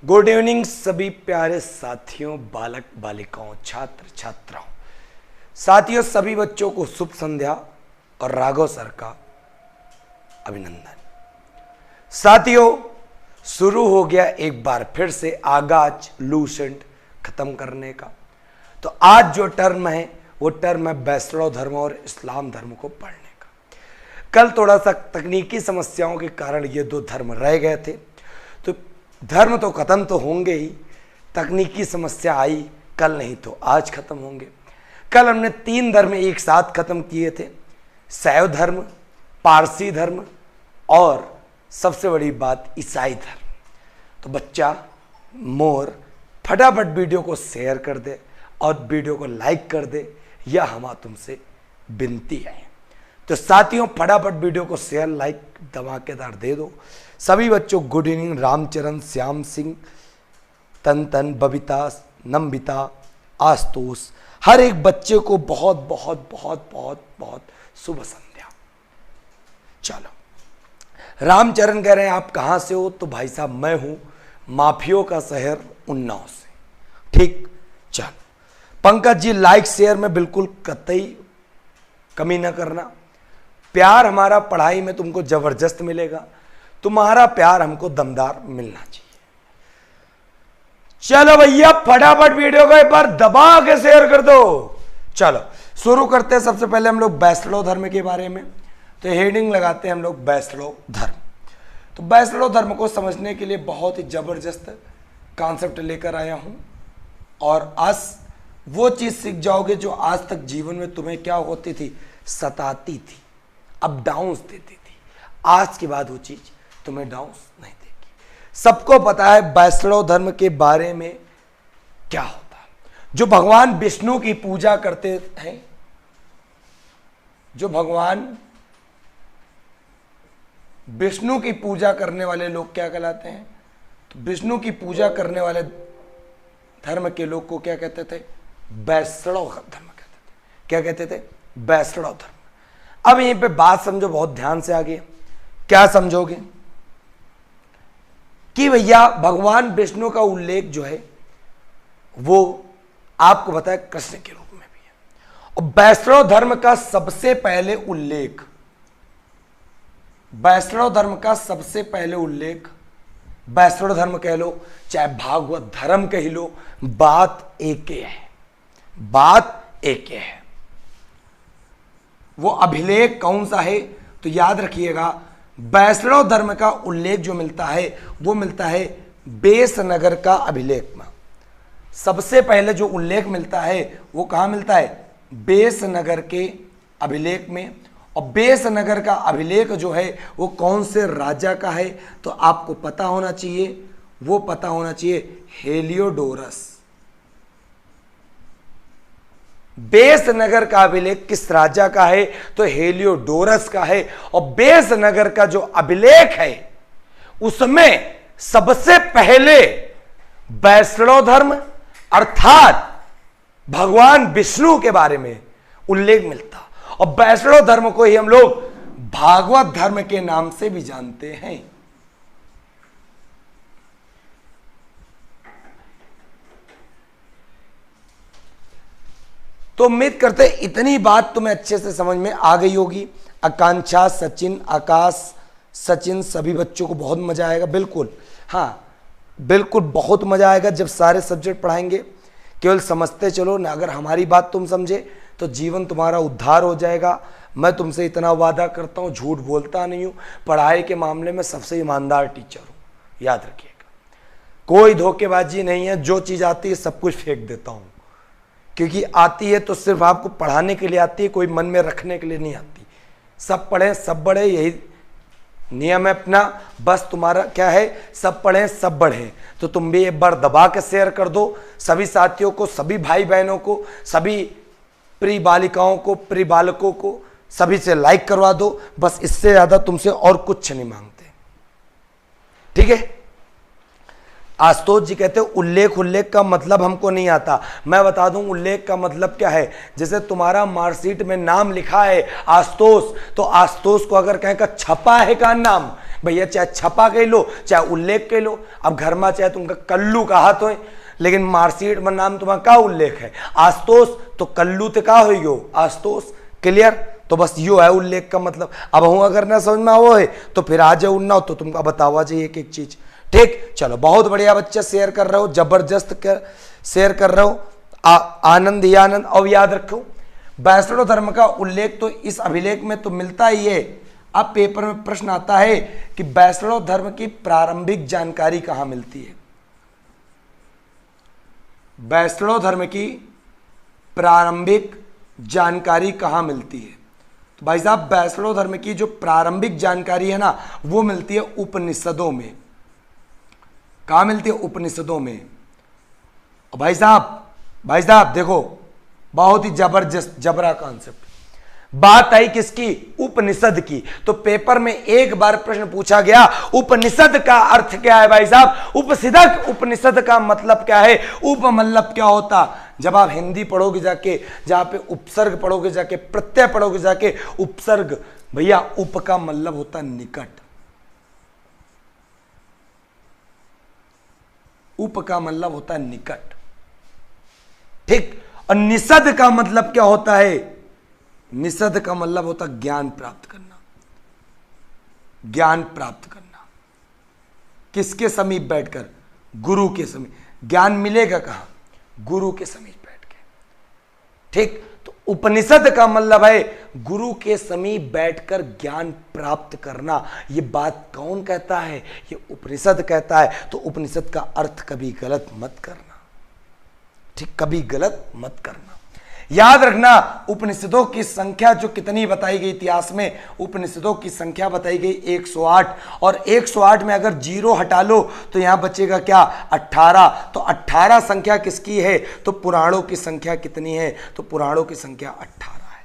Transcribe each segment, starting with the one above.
Good evening सभी प्यारे साथियों, बालक बालिकाओं, छात्र छात्राओं। साथियों, सभी बच्चों को शुभ संध्या और राघव सर का अभिनंदन। साथियों, शुरू हो गया एक बार फिर से आगाज लूसेंट खत्म करने का। तो आज जो टर्म है वो टर्म है वैष्णव धर्म और इस्लाम धर्म को पढ़ने का। कल थोड़ा सा तकनीकी समस्याओं के कारण ये दो धर्म रह गए थे, तो धर्म तो खत्म तो होंगे ही, तकनीकी समस्या आई, कल नहीं तो आज खत्म होंगे। कल हमने 3 धर्म एक साथ खत्म किए थे, शैव धर्म, पारसी धर्म और सबसे बड़ी बात ईसाई धर्म। तो बच्चा मोर फटाफट वीडियो को शेयर कर दे और वीडियो को लाइक कर दे, यह हमारा तुमसे विनती है। तो साथियों, फटाफट वीडियो को शेयर लाइक धमाकेदार दे दो। सभी बच्चों गुड इवनिंग। रामचरण, श्याम सिंह, तन, बबीता, नम्बिता, आस्तोष, हर एक बच्चे को बहुत बहुत बहुत बहुत बहुत शुभ संध्या। चलो, रामचरण कह रहे हैं आप कहाँ से हो? तो भाई साहब मैं हूँ माफियों का शहर उन्नाव से। ठीक, चलो। पंकज जी, लाइक शेयर में बिल्कुल कतई कमी ना करना। प्यार हमारा पढ़ाई में तुमको जबरदस्त मिलेगा, तुम्हारा प्यार हमको दमदार मिलना चाहिए। चलो भैया, फटाफट वीडियो को एक बार दबा के शेयर कर दो। चलो शुरू करते हैं। सबसे पहले हम लोग वैष्णव धर्म के बारे में, तो हेडिंग लगाते हैं हम लोग वैष्णव धर्म। तो वैष्णव धर्म को समझने के लिए बहुत ही जबरदस्त कॉन्सेप्ट लेकर आया हूं, और आज वो चीज सीख जाओगे जो आज तक जीवन में तुम्हें क्या होती थी, सताती थी, अप डाउन्स देती थी। आज के बाद वो चीज तुम्हें डाउन्स नहीं देगी। सबको पता है वैष्णव धर्म के बारे में क्या होता है। जो भगवान विष्णु की पूजा करते हैं, जो भगवान विष्णु की पूजा करने वाले लोग क्या कहलाते हैं? तो विष्णु की पूजा करने वाले धर्म के लोग को क्या कहते थे? वैष्णव धर्म कहते थे। क्या कहते थे? वैष्णव धर्म। अब यहीं पे बात समझो, बहुत ध्यान से आगे। क्या समझोगे कि भैया भगवान विष्णु का उल्लेख जो है वो आपको बताया कृष्ण के रूप में भी है। और वैष्णव धर्म का सबसे पहले उल्लेख, वैष्णव धर्म का सबसे पहले उल्लेख, वैष्णव धर्म कह लो चाहे भागवत धर्म कह लो, बात एक ही है, बात एक ही है। वो अभिलेख कौन सा है? तो याद रखिएगा, वैष्णव धर्म का उल्लेख जो मिलता है वो मिलता है बेसनगर का अभिलेख में। सबसे पहले जो उल्लेख मिलता है वो कहाँ मिलता है? बेसनगर के अभिलेख में। और बेसनगर का अभिलेख जो है वो कौन से राजा का है? तो आपको पता होना चाहिए, वो पता होना चाहिए हेलियोडोरस। बेसनगर का अभिलेख किस राजा का है? तो हेलियोडोरस का है। और बेसनगर का जो अभिलेख है उसमें सबसे पहले वैष्णव धर्म अर्थात भगवान विष्णु के बारे में उल्लेख मिलता। और वैष्णव धर्म को ही हम लोग भागवत धर्म के नाम से भी जानते हैं। तो उम्मीद करते इतनी बात तुम्हें अच्छे से समझ में आ गई होगी। आकांक्षा, सचिन, आकाश, सचिन, सभी बच्चों को बहुत मजा आएगा। बिल्कुल, हाँ बिल्कुल बहुत मजा आएगा जब सारे सब्जेक्ट पढ़ाएंगे। केवल समझते चलो ना, अगर हमारी बात तुम समझे तो जीवन तुम्हारा उद्धार हो जाएगा। मैं तुमसे इतना वादा करता हूँ, झूठ बोलता नहीं हूँ, पढ़ाई के मामले में सबसे ईमानदार टीचर हूँ, याद रखिएगा। कोई धोखेबाजी नहीं है, जो चीज़ आती है सब कुछ फेंक देता हूँ, क्योंकि आती है तो सिर्फ आपको पढ़ाने के लिए आती है, कोई मन में रखने के लिए नहीं आती। सब पढ़ें सब बढ़े, यही नियम है अपना। बस तुम्हारा क्या है, सब पढ़ें सब बढ़ें। तो तुम भी एक बार दबा के शेयर कर दो सभी साथियों को, सभी भाई बहनों को, सभी प्रिय बालिकाओं को, प्रिय बालकों को, सभी से लाइक करवा दो। बस इससे ज्यादा तुमसे और कुछ नहीं मांगते, ठीक है? आशुतोष जी कहते हैं उल्लेख, उल्लेख का मतलब हमको नहीं आता। मैं बता दूं उल्लेख का मतलब क्या है। जैसे तुम्हारा मार्कशीट में नाम लिखा है आशुतोष, तो आशुतोष को अगर कहें का छपा है का नाम, भैया चाहे छपा कह लो चाहे उल्लेख कह लो। अब घर में चाहे तुमका कल्लू कहा तो है, लेकिन मार्कशीट में नाम तुम्हारा का उल्लेख है आशुतोष, तो कल्लू तो का हो आशुतोष। क्लियर? तो बस यो है उल्लेख का मतलब। अब हूं अगर ना समझ में आओ है तो फिर आ जाओ ना, तो तुमको बतावा चाहिए एक एक चीज। ठीक, चलो बहुत बढ़िया बच्चा शेयर कर रहे हो, जबरदस्त कर शेयर कर रहे हो, आनंद ही आनंद। और याद रखो वैष्णव धर्म का उल्लेख तो इस अभिलेख में तो मिलता ही है। अब पेपर में प्रश्न आता है कि वैष्णव धर्म की प्रारंभिक जानकारी कहां मिलती है। वैष्णव धर्म की प्रारंभिक जानकारी कहां मिलती है? तो भाई साहब वैष्णव धर्म की जो प्रारंभिक जानकारी है ना, वो मिलती है उपनिषदों में। कहां मिलती है? उपनिषदों में। भाई साहब देखो बहुत ही जबरदस्त जबरा कॉन्सेप्ट। बात आई किसकी? उपनिषद की। तो पेपर में एक बार प्रश्न पूछा गया उपनिषद का अर्थ क्या है भाई साहब? उपसिदक उपनिषद का मतलब क्या है? उप मतलब क्या होता? जब आप हिंदी पढ़ोगे जाके, जहां पे उपसर्ग पढ़ोगे जाके, प्रत्यय पढ़ोगे जाके, उपसर्ग, भैया उप का मतलब होता निकट। उप का मतलब होता है निकट। ठीक, और निषद का मतलब क्या होता है? निषद का मतलब होता ज्ञान प्राप्त करना। ज्ञान प्राप्त करना किसके समीप बैठकर? गुरु के समीप। ज्ञान मिलेगा कहां? गुरु के समीप बैठ के। ठीक, तो उपनिषद का मतलब है गुरु के समीप बैठकर ज्ञान प्राप्त करना। ये बात कौन कहता है? ये उपनिषद कहता है। तो उपनिषद का अर्थ कभी गलत मत करना। ठीक, कभी गलत मत करना। याद रखना उपनिषदों की संख्या जो कितनी बताई गई इतिहास में, उपनिषदों की संख्या बताई गई 108, और 108 में अगर 0 हटा लो तो यहां बचेगा क्या? 18। तो 18 संख्या किसकी है? तो पुराणों की संख्या कितनी है? तो पुराणों की संख्या 18 है।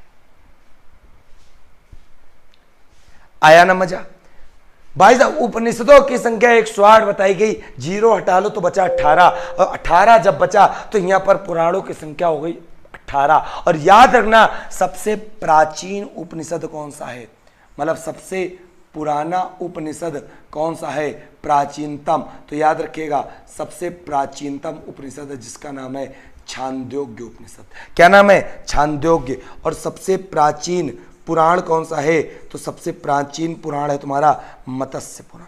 आया ना मजा? भाई साहब उपनिषदों की संख्या 108 बताई गई, 0 हटा लो तो बचा 18, और 18 जब बचा तो यहां पर पुराणों की संख्या हो गई 18। और याद रखना सबसे प्राचीन उपनिषद कौन सा है? मतलब सबसे पुराना उपनिषद कौन सा है? प्राचीनतम। तो याद रखिएगा सबसे प्राचीनतम उपनिषद है जिसका नाम है छांदोग्य उपनिषद। क्या नाम है? छांदोग्य। और सबसे प्राचीन पुराण कौन सा है? तो सबसे प्राचीन पुराण है तुम्हारा मत्स्य पुराण।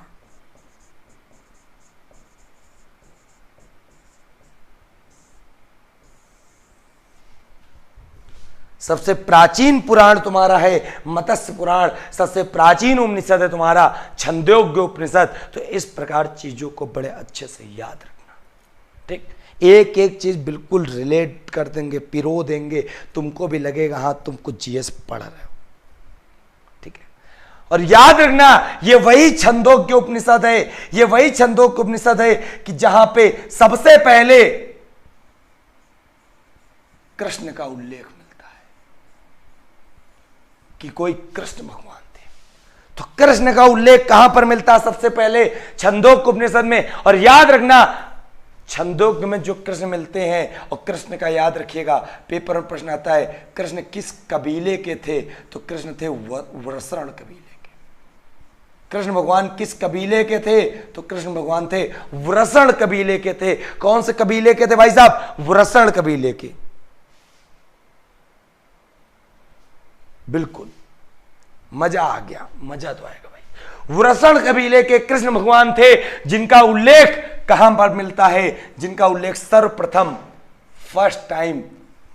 सबसे प्राचीन पुराण तुम्हारा है मत्स्य पुराण। सबसे प्राचीन उपनिषद है तुम्हारा छंदोग्य उपनिषद। तो इस प्रकार चीजों को बड़े अच्छे से याद रखना। ठीक, एक एक चीज बिल्कुल रिलेट कर देंगे, पिरो देंगे, तुमको भी लगेगा हाँ तुम कुछ जीएस पढ़ रहे हो। ठीक है, और याद रखना ये वही छंदोग्य उपनिषद है, ये वही छंदोग्य उपनिषद है कि जहां पे सबसे पहले कृष्ण का उल्लेख कि कोई कृष्ण भगवान थे। तो कृष्ण का उल्लेख कहां पर मिलता है? सबसे पहले छंदोग्य उपनिषद में। और याद रखना छंदोग्य में जो कृष्ण मिलते हैं, और कृष्ण का याद रखिएगा पेपर में प्रश्न आता है कृष्ण किस कबीले के थे? तो कृष्ण थे वृषण कबीले के। कृष्ण भगवान किस कबीले के थे? तो कृष्ण भगवान थे वृषण कबीले के थे। कौन से कबीले के थे भाई साहब? वृषण कबीले के। बिल्कुल मजा आ गया, मजा तो आएगा भाई। वृषण कबीले के कृष्ण भगवान थे जिनका उल्लेख कहां पर मिलता है? जिनका उल्लेख सर्वप्रथम फर्स्ट टाइम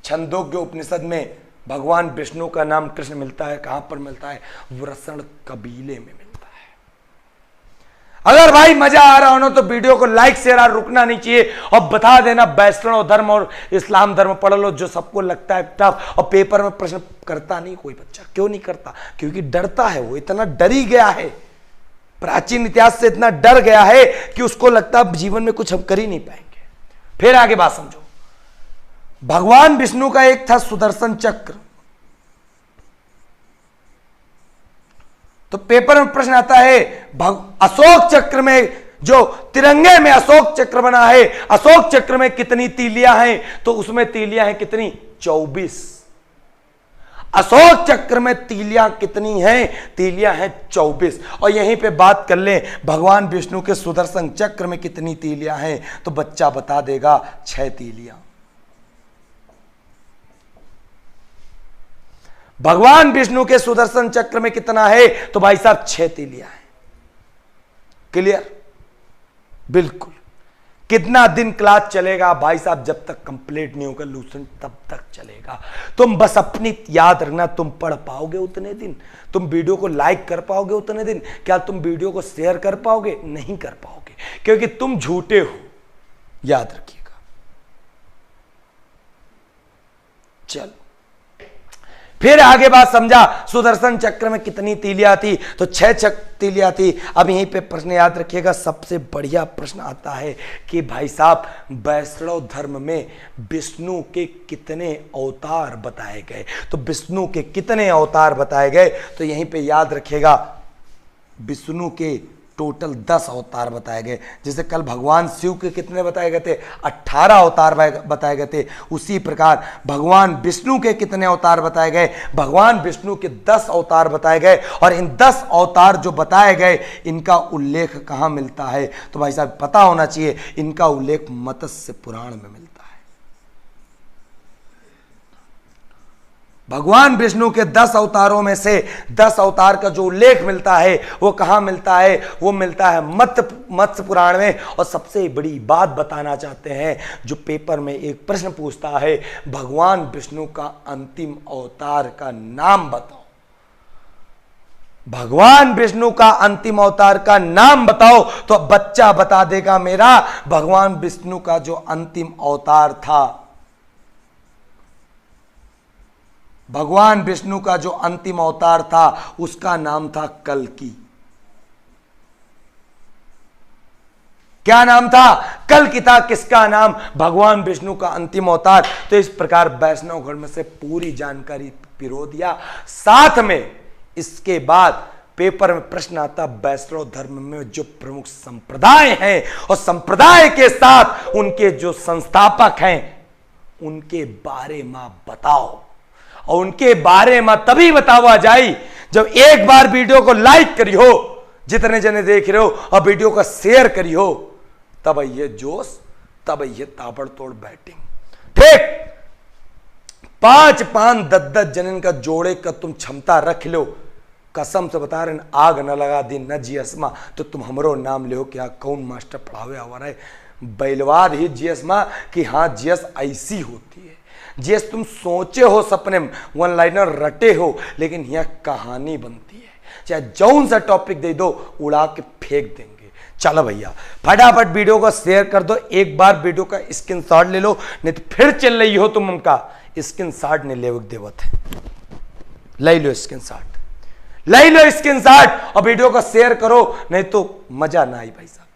छंदोग्य उपनिषद में भगवान विष्णु का नाम कृष्ण मिलता है। कहां पर मिलता है? वृषण कबीले में मिलता है। अगर भाई मजा आ रहा हो ना तो वीडियो को लाइक शेयर और रुकना नहीं चाहिए, और बता देना वैष्णव धर्म और इस्लाम धर्म पढ़ लो जो सबको लगता है टफ, और पेपर में प्रश्न करता नहीं कोई बच्चा। क्यों नहीं करता? क्योंकि डरता है, वो इतना डर ही गया है, प्राचीन इतिहास से इतना डर गया है कि उसको लगता है जीवन में कुछ हम कर ही नहीं पाएंगे। फिर आगे बात समझो। भगवान विष्णु का एक था सुदर्शन चक्र। तो पेपर में प्रश्न आता है अशोक चक्र में जो तिरंगे में अशोक चक्र बना है, अशोक चक्र में कितनी तीलियां हैं? तो उसमें तीलियां हैं कितनी? 24। अशोक चक्र में तीलियां कितनी हैं? तीलियां हैं 24। और यहीं पे बात कर लें भगवान विष्णु के सुदर्शन चक्र में कितनी तीलियां हैं, तो बच्चा बता देगा 6 तीलियां। भगवान विष्णु के सुदर्शन चक्र में कितना है? तो भाई साहब 6 तीलियां हैं। क्लियर? बिल्कुल। कितना दिन क्लास चलेगा भाई साहब? जब तक कंप्लीट नहीं होगा लूसेंट तब तक चलेगा। तुम बस अपनी याद रखना, तुम पढ़ पाओगे उतने दिन, तुम वीडियो को लाइक कर पाओगे उतने दिन, क्या तुम वीडियो को शेयर कर पाओगे? नहीं कर पाओगे, क्योंकि तुम झूठे हो, याद रखिएगा। चलो फिर आगे बात समझा। सुदर्शन चक्र में कितनी तीलियां थी? तो 6 तीलियां थी। अब यहीं पे प्रश्न याद रखिएगा, सबसे बढ़िया प्रश्न आता है कि भाई साहब वैष्णव धर्म में विष्णु के कितने अवतार बताए गए? तो विष्णु के कितने अवतार बताए गए? तो यहीं पे याद रखिएगा विष्णु के टोटल 10 अवतार बताए गए। जैसे कल भगवान शिव के कितने बताए गए थे? 18 अवतार बताए गए थे। उसी प्रकार भगवान विष्णु के कितने अवतार बताए गए? भगवान विष्णु के 10 अवतार बताए गए। और इन 10 अवतार जो बताए गए, इनका उल्लेख कहाँ मिलता है? तो भाई साहब पता होना चाहिए, इनका उल्लेख मत्स्य पुराण में मिलता है। भगवान विष्णु के 10 अवतारों में से 10 अवतार का जो उल्लेख मिलता है वो कहां मिलता है? वो मिलता है मत्स्य पुराण में। और सबसे बड़ी बात बताना चाहते हैं, जो पेपर में एक प्रश्न पूछता है, भगवान विष्णु का अंतिम अवतार का नाम बताओ। भगवान विष्णु का अंतिम अवतार का नाम बताओ। तो बच्चा बता देगा मेरा भगवान विष्णु का जो अंतिम अवतार था, भगवान विष्णु का जो अंतिम अवतार था उसका नाम था कल्कि। क्या नाम था? कल्कि था। किसका नाम? भगवान विष्णु का अंतिम अवतार। तो इस प्रकार वैष्णव गण में से पूरी जानकारी पिरो दिया। साथ में इसके बाद पेपर में प्रश्न आता वैष्णव धर्म में जो प्रमुख संप्रदाय हैं और संप्रदाय के साथ उनके जो संस्थापक हैं उनके बारे में बताओ। और उनके बारे में तभी बतावा जाए जब एक बार वीडियो को लाइक करी हो, जितने जने देख रहे हो, और वीडियो को शेयर करी हो, तब ये जोश, तब ये ताबड़तोड़ बैटिंग। ठीक 5-5 10-10 जनन का जोड़े का तुम क्षमता रख लो, कसम से बता रहे, आग न लगा दी न जियसमा, तो तुम हमरो नाम ले हो क्या कौन मास्टर पढ़ावे आवा रहे बैलवाद ही जियसमा कि हाँ जियस ऐसी होती है। जियस तुम सोचे हो, सपने वन लाइनर रटे हो, लेकिन यह कहानी बनती है। चाहे जौन सा टॉपिक दे दो उड़ा के फेंक देंगे। चलो भैया फटाफट वीडियो को शेयर कर दो। एक बार वीडियो का स्क्रीनशॉट ले लो, नहीं तो फिर चल रही हो तुम उनका स्क्रीनशॉट नहीं ले देवत है। ले लो स्क्रीनशॉट, ले लो स्क्रीनशॉट और वीडियो को शेयर करो, नहीं तो मजा ना आई भाई साहब।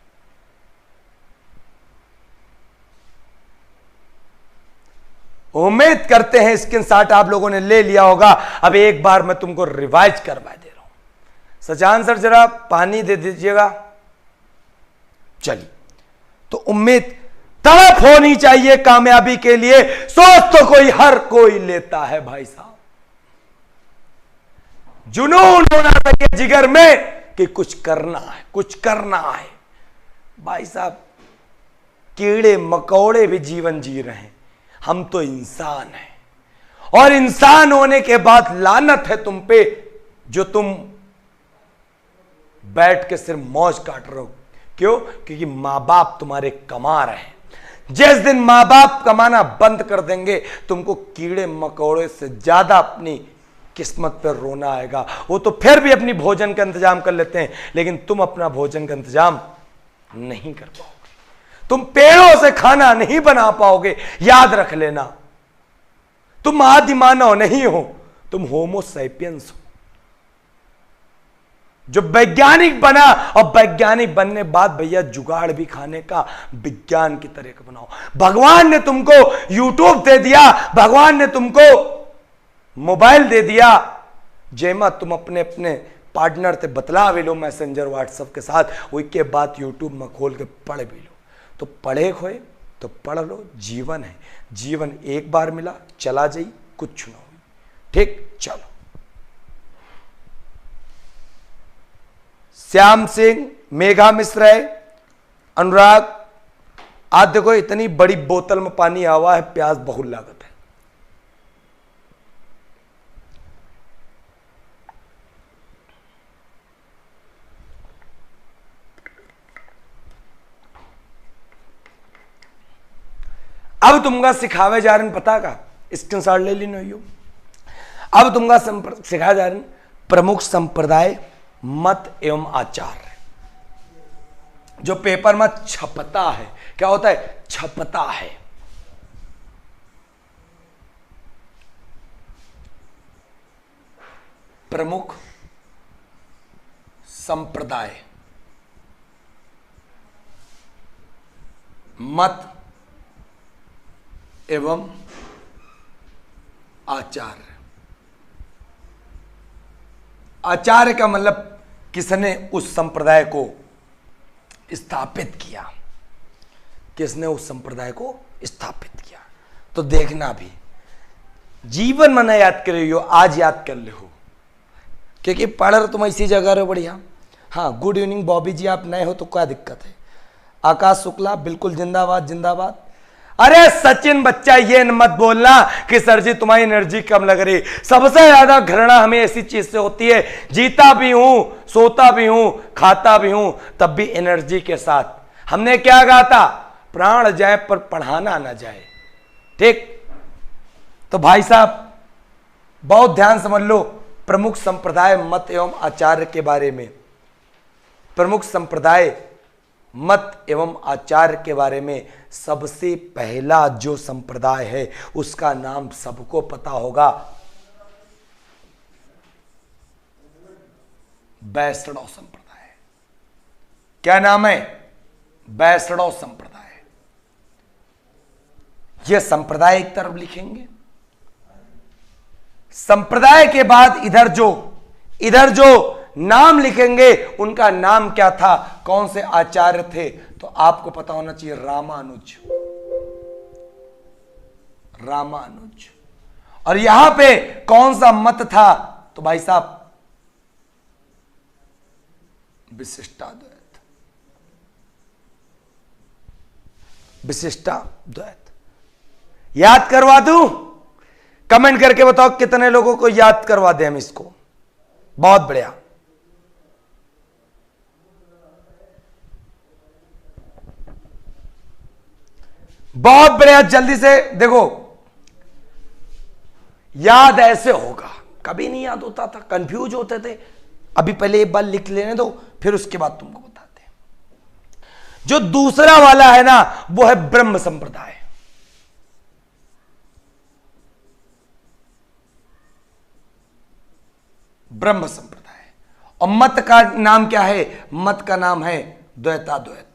उम्मीद करते हैं स्क्रीनशॉट आप लोगों ने ले लिया होगा। अब एक बार मैं तुमको रिवाइज करवा दे रहा हूं। सचान सर जरा पानी दे दीजिएगा। चलिए, तो उम्मीद तड़प होनी चाहिए कामयाबी के लिए। सोच तो कोई हर कोई लेता है भाई साहब, जुनून होना चाहिए जिगर में कि कुछ करना है, कुछ करना है। भाई साहब कीड़े मकोड़े भी जीवन जी रहे हैं, हम तो इंसान हैं। और इंसान होने के बाद लानत है तुम पे जो तुम बैठ के सिर्फ मौज काट रहे हो। क्यों? क्योंकि मां बाप तुम्हारे कमा रहे हैं। जिस दिन मां बाप कमाना बंद कर देंगे, तुमको कीड़े मकोड़े से ज्यादा अपनी किस्मत पर रोना आएगा। वो तो फिर भी अपनी भोजन का इंतजाम कर लेते हैं, लेकिन तुम अपना भोजन का इंतजाम नहीं कर पाओगे। तुम पेड़ों से खाना नहीं बना पाओगे। याद रख लेना, तुम आदि मानव नहीं हो, तुम होमो सैपियंस हो, जो वैज्ञानिक बना। और वैज्ञानिक बनने बाद भैया जुगाड़ भी खाने का विज्ञान की तरह का बनाओ। भगवान ने तुमको यूट्यूब दे दिया, भगवान ने तुमको मोबाइल दे दिया, जयमा तुम अपने अपने पार्टनर ते बतला भी लो मैसेंजर व्हाट्सएप के साथ, वही के बाद यूट्यूब में खोल के पढ़ भी लो। तो पढ़े खोए तो पढ़ लो, जीवन है, जीवन एक बार मिला, चला जाई, कुछ ना हुई। ठीक, चलो। श्याम सिंह, मेघा मिश्र, अनुराग, आज देखो इतनी बड़ी बोतल में पानी आवा है, प्यास बहुत लागत है। अब तुमका सिखावे जा रहे पता का, स्क्रीनशॉट ले ली नो। अब तुमका सिखाया जा रहे प्रमुख संप्रदाय, मत एवं आचार, जो पेपर में छपता है। क्या होता है? छपता है। प्रमुख संप्रदाय, मत एवं आचार्य। आचार्य का मतलब किसने उस संप्रदाय को स्थापित किया, किसने उस संप्रदाय को स्थापित किया। तो देखना भी, जीवन में न याद कर रही हो, आज याद कर ले हो, क्योंकि पढ़ रहे तुम इसी जगह रहो बढ़िया। हाँ, गुड इवनिंग बॉबी जी, आप नए हो तो क्या दिक्कत है। आकाश शुक्ला, बिल्कुल जिंदाबाद जिंदाबाद। अरे सचिन बच्चा, ये मत बोलना कि सर जी तुम्हारी एनर्जी कम लग रही। सबसे ज्यादा घृणा हमें ऐसी चीज से होती है, जीता भी हूं, सोता भी हूं, खाता भी हूं, तब भी एनर्जी के साथ। हमने क्या कहा था? प्राण जाए पर पढ़ाना ना जाए। ठीक, तो भाई साहब बहुत ध्यान समझ लो प्रमुख संप्रदाय, मत एवं आचार्य के बारे में। प्रमुख संप्रदाय, मत एवं आचार्य के बारे में सबसे पहला जो संप्रदाय है उसका नाम सबको पता होगा, वैष्णव संप्रदाय। क्या नाम है? वैष्णव संप्रदाय। यह संप्रदाय एक तरफ लिखेंगे, संप्रदाय के बाद इधर जो नाम लिखेंगे उनका नाम क्या था, कौन से आचार्य थे, तो आपको पता होना चाहिए, रामानुज। रामानुज। और यहां पे कौन सा मत था, तो भाई साहब विशिष्टाद्वैत। विशिष्टाद्वैत। याद करवा दूं? कमेंट करके बताओ कितने लोगों को याद करवा दें हम इसको। बहुत बढ़िया। बहुत बढ़िया, जल्दी से देखो, याद ऐसे होगा, कभी नहीं याद होता था, कंफ्यूज होते थे। अभी पहले एक बार लिख लेने दो, फिर उसके बाद तुमको बताते हैं। जो दूसरा वाला है ना, वो है ब्रह्म संप्रदाय। ब्रह्म संप्रदाय। और मत का नाम क्या है? मत का नाम है द्वैताद्वैत।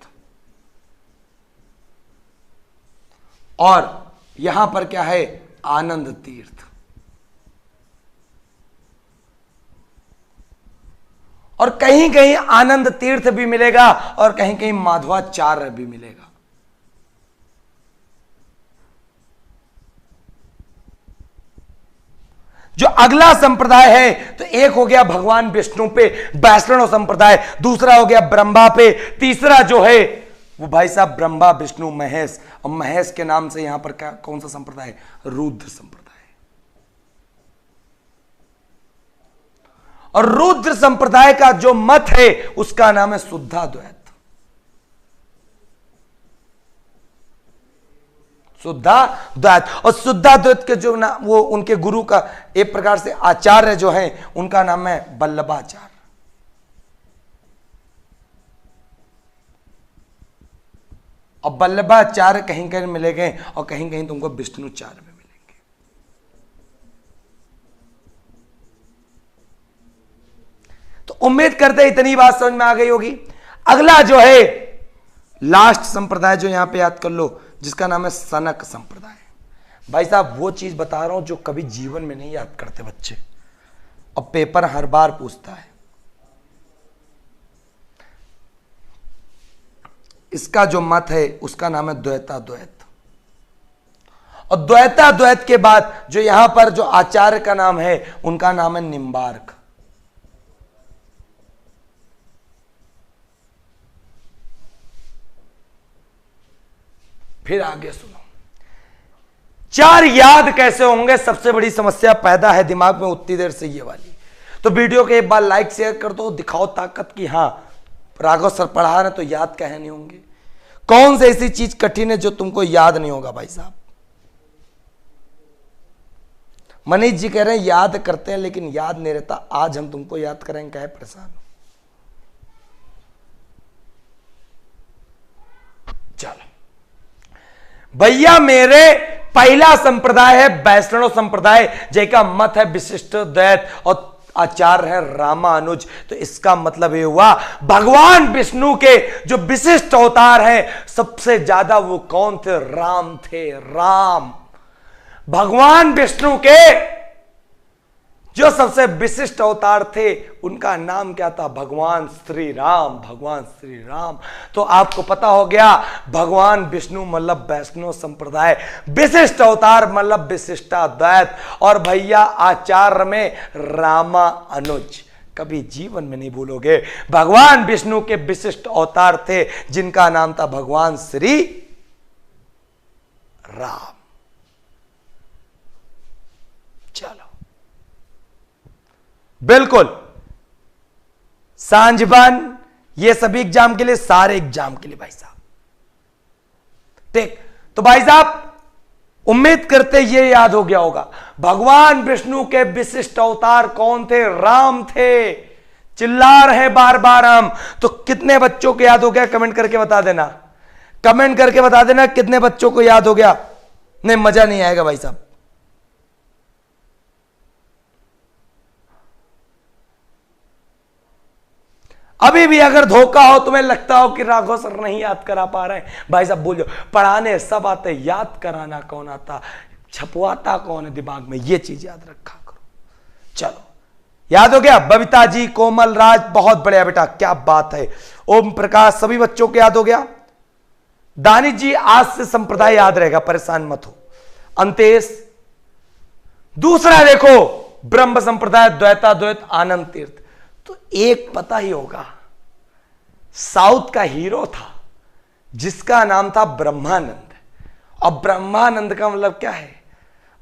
और यहां पर क्या है? आनंद तीर्थ। और कहीं कहीं आनंद तीर्थ भी मिलेगा और कहीं कहीं माधवाचार्य भी मिलेगा। जो अगला संप्रदाय है, तो एक हो गया भगवान विष्णु पे वैष्णव संप्रदाय, दूसरा हो गया ब्रह्मा पे, तीसरा जो है वो भाई साहब ब्रह्मा विष्णु महेश। और महेश के नाम से यहां पर क्या, कौन सा संप्रदाय? रुद्र संप्रदाय। और रुद्र संप्रदाय का जो मत है उसका नाम है शुद्धाद्वैत। शुद्धाद्वैत। और शुद्धाद्वैत के जो ना, वो उनके गुरु का एक प्रकार से आचार्य जो है उनका नाम है वल्लभाचार्य। और वल्लभाचार्य कहीं कहीं मिलेंगे और कहीं कहीं तुमको विष्णुचार्य में मिलेंगे। तो उम्मीद करते हैं इतनी बात समझ में आ गई होगी। अगला जो है लास्ट संप्रदाय जो यहां पे याद कर लो, जिसका नाम है सनक संप्रदाय। भाई साहब वो चीज बता रहा हूं जो कभी जीवन में नहीं याद करते बच्चे, और पेपर हर बार पूछता है। इसका जो मत है उसका नाम है द्वैताद्वैत। और द्वैताद्वैत के बाद जो यहां पर जो आचार्य का नाम है उनका नाम है निम्बार्क। फिर आगे सुनो, चार याद कैसे होंगे, सबसे बड़ी समस्या पैदा है दिमाग में उतनी देर से ये वाली। तो वीडियो के एक बार लाइक शेयर कर दो, दिखाओ ताकत की हाँ राघव सर पढ़ा रहे तो याद कहे नहीं होंगे। कौन सी ऐसी चीज कठिन है जो तुमको याद नहीं होगा भाई साहब? मनीष जी कह रहे हैं याद करते हैं लेकिन याद नहीं रहता। आज हम तुमको याद करेंगे, क्या है परेशान हो। चलो भैया, मेरे पहला संप्रदाय है वैष्णव संप्रदाय, जिसका मत है विशिष्ट द्वैत और आचार्य है रामानुज। तो इसका मतलब ये हुआ भगवान विष्णु के जो विशिष्ट अवतार हैं सबसे ज्यादा वो कौन थे? राम थे। राम भगवान विष्णु के जो सबसे विशिष्ट अवतार थे उनका नाम क्या था? भगवान श्री राम। भगवान श्री राम। तो आपको पता हो गया भगवान विष्णु मतलब वैष्णव संप्रदाय, विशिष्ट अवतार मतलब विशिष्टाद्वैत, और भैया आचार्य में रामानुज। कभी जीवन में नहीं भूलोगे, भगवान विष्णु के विशिष्ट अवतार थे जिनका नाम था भगवान श्री राम। चलो बिल्कुल सांझबान, ये सभी एग्जाम के लिए, सारे एग्जाम के लिए भाई साहब। ठीक, तो भाई साहब उम्मीद करते ये याद हो गया होगा भगवान विष्णु के विशिष्ट अवतार कौन थे? राम थे। चिल्ला रहे बार बार हम। तो कितने बच्चों को याद हो गया? कमेंट करके बता देना, कमेंट करके बता देना कितने बच्चों को याद हो गया। नहीं मजा नहीं आएगा भाई साहब। अभी भी अगर धोखा हो, तुम्हें लगता हो कि राघव सर नहीं याद करा पा रहे हैं, भाई साहब बोल जाओ पढ़ाने सब आते, याद कराना कौन आता, छपवाता कौन है दिमाग में, ये चीज याद रखा करो। चलो याद हो गया? बबीता जी, कोमल राज, बहुत बढ़िया बेटा, क्या बात है। ओम प्रकाश, सभी बच्चों को याद हो गया। दानिश जी, आज से संप्रदाय याद रहेगा, परेशान मत हो। अंतेश, दूसरा देखो ब्रह्म संप्रदाय, द्वैताद्वैत, आनंद तीर्थ। तो एक पता ही होगा, साउथ का हीरो था जिसका नाम था ब्रह्मानंद। और ब्रह्मानंद का मतलब क्या है?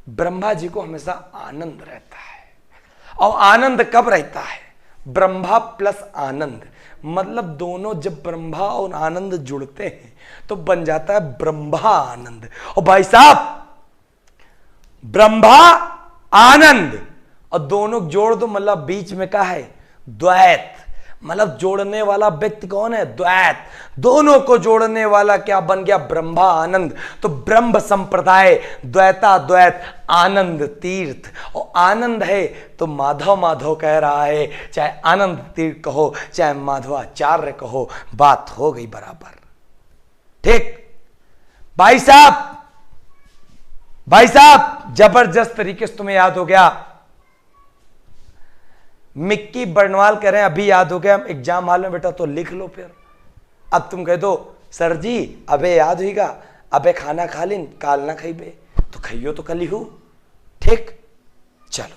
ब्रह्मा जी को हमेशा आनंद रहता है। और आनंद कब रहता है? ब्रह्मा प्लस आनंद, मतलब दोनों जब ब्रह्मा और आनंद जुड़ते हैं तो बन जाता है ब्रह्मा आनंद। और भाई साहब ब्रह्मा आनंद और दोनों जोड़ दो मतलब बीच में क्या है? द्वैत। मतलब जोड़ने वाला व्यक्ति कौन है? द्वैत। दोनों को जोड़ने वाला क्या बन गया? ब्रह्मा आनंद। तो ब्रह्म संप्रदाय, द्वैताद्वैत, आनंद तीर्थ। और आनंद है तो माधव माधव कह रहा है, चाहे आनंद तीर्थ कहो चाहे माधवाचार्य कहो, बात हो गई बराबर। ठीक भाई साहब, भाई साहब जबरदस्त तरीके से तुम्हें याद हो गया। मिक्की बर्नवाल कह रहे हैं अभी याद हो गया एग्जाम हॉल में बेटा, तो लिख लो फिर। अब तुम कह दो सर जी अबे याद होगा, अबे खाना खा लिन काल ना खाइबे, तो खाइयो तो कल ही हो। ठीक, चलो।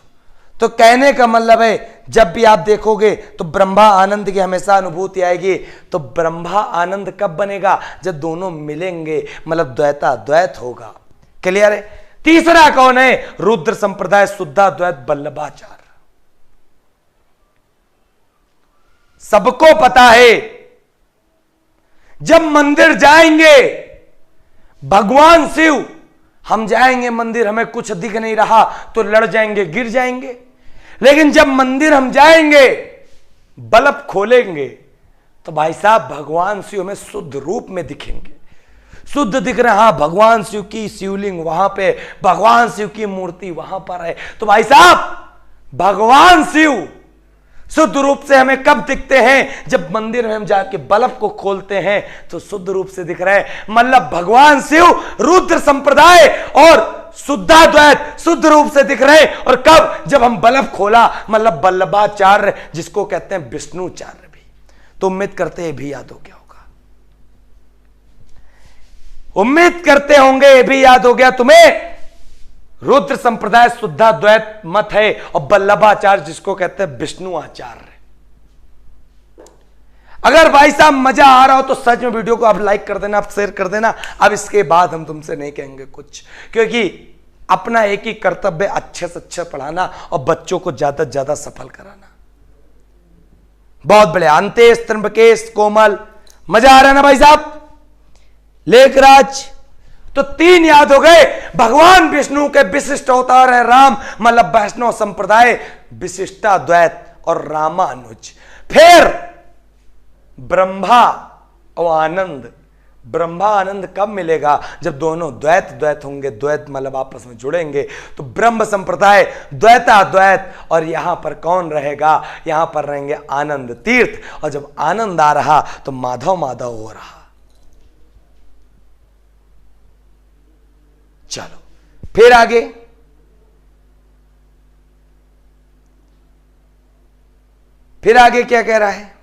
तो कहने का मतलब है जब भी आप देखोगे तो ब्रह्मा आनंद की हमेशा अनुभूति आएगी। तो ब्रह्मा आनंद कब बनेगा? जब दोनों मिलेंगे, मतलब द्वैताद्वैत होगा। क्लियर है? तीसरा कौन है? रुद्र संप्रदाय, शुद्धाद्वैत, वल्लभाचार्य। सबको पता है जब मंदिर जाएंगे भगवान शिव, हम जाएंगे मंदिर हमें कुछ दिख नहीं रहा तो लड़ जाएंगे, गिर जाएंगे। लेकिन जब मंदिर हम जाएंगे, बल्ब खोलेंगे तो भाई साहब भगवान शिव हमें शुद्ध रूप में दिखेंगे। शुद्ध दिख रहे, हाँ भगवान शिव की शिवलिंग वहां पे, भगवान शिव की मूर्ति वहां पर है। तो भाई साहब भगवान शिव शुद्ध रूप से हमें कब दिखते हैं? जब मंदिर में हम जाके बल्ब को खोलते हैं तो शुद्ध रूप से दिख रहे हैं। मतलब भगवान शिव रुद्र संप्रदाय और शुद्धाद्वैत शुद्ध रूप से दिख रहे हैं। और कब? जब हम बल्ब खोला, मतलब वल्लभाचार्य जिसको कहते हैं विष्णुचार्य भी। तो उम्मीद करते हैं भी याद हो गया होगा। उम्मीद करते होंगे ये भी याद हो गया तुम्हें, रुद्र संप्रदाय शुद्धाद्वैत मत है और वल्लभाचार्य जिसको कहते हैं विष्णु आचार्य। अगर भाई साहब मजा आ रहा हो तो सच में वीडियो को आप लाइक कर देना, आप शेयर कर देना। अब इसके बाद हम तुमसे नहीं कहेंगे कुछ, क्योंकि अपना एक ही कर्तव्य अच्छे से अच्छा पढ़ाना और बच्चों को ज्यादा से ज्यादा सफल कराना। बहुत बढ़िया। अंतेश, त्र्यंबकेश, कोमल, मजा आ रहा है ना भाई साहब? लेखराज, तो 3 याद हो गए। भगवान विष्णु के विशिष्ट अवतार है राम, मतलब वैष्णव संप्रदाय विशिष्टाद्वैत और रामानुज। फिर ब्रह्मा और आनंद। ब्रह्मा आनंद कब मिलेगा? जब दोनों द्वैत द्वैत होंगे, द्वैत मतलब आपस में जुड़ेंगे, तो ब्रह्म संप्रदाय द्वैताद्वैत। और यहां पर कौन रहेगा? यहां पर रहेंगे आनंद तीर्थ। और जब आनंद आ रहा तो माधव माधव हो रहा। चलो फिर आगे। फिर आगे क्या कह रहा है?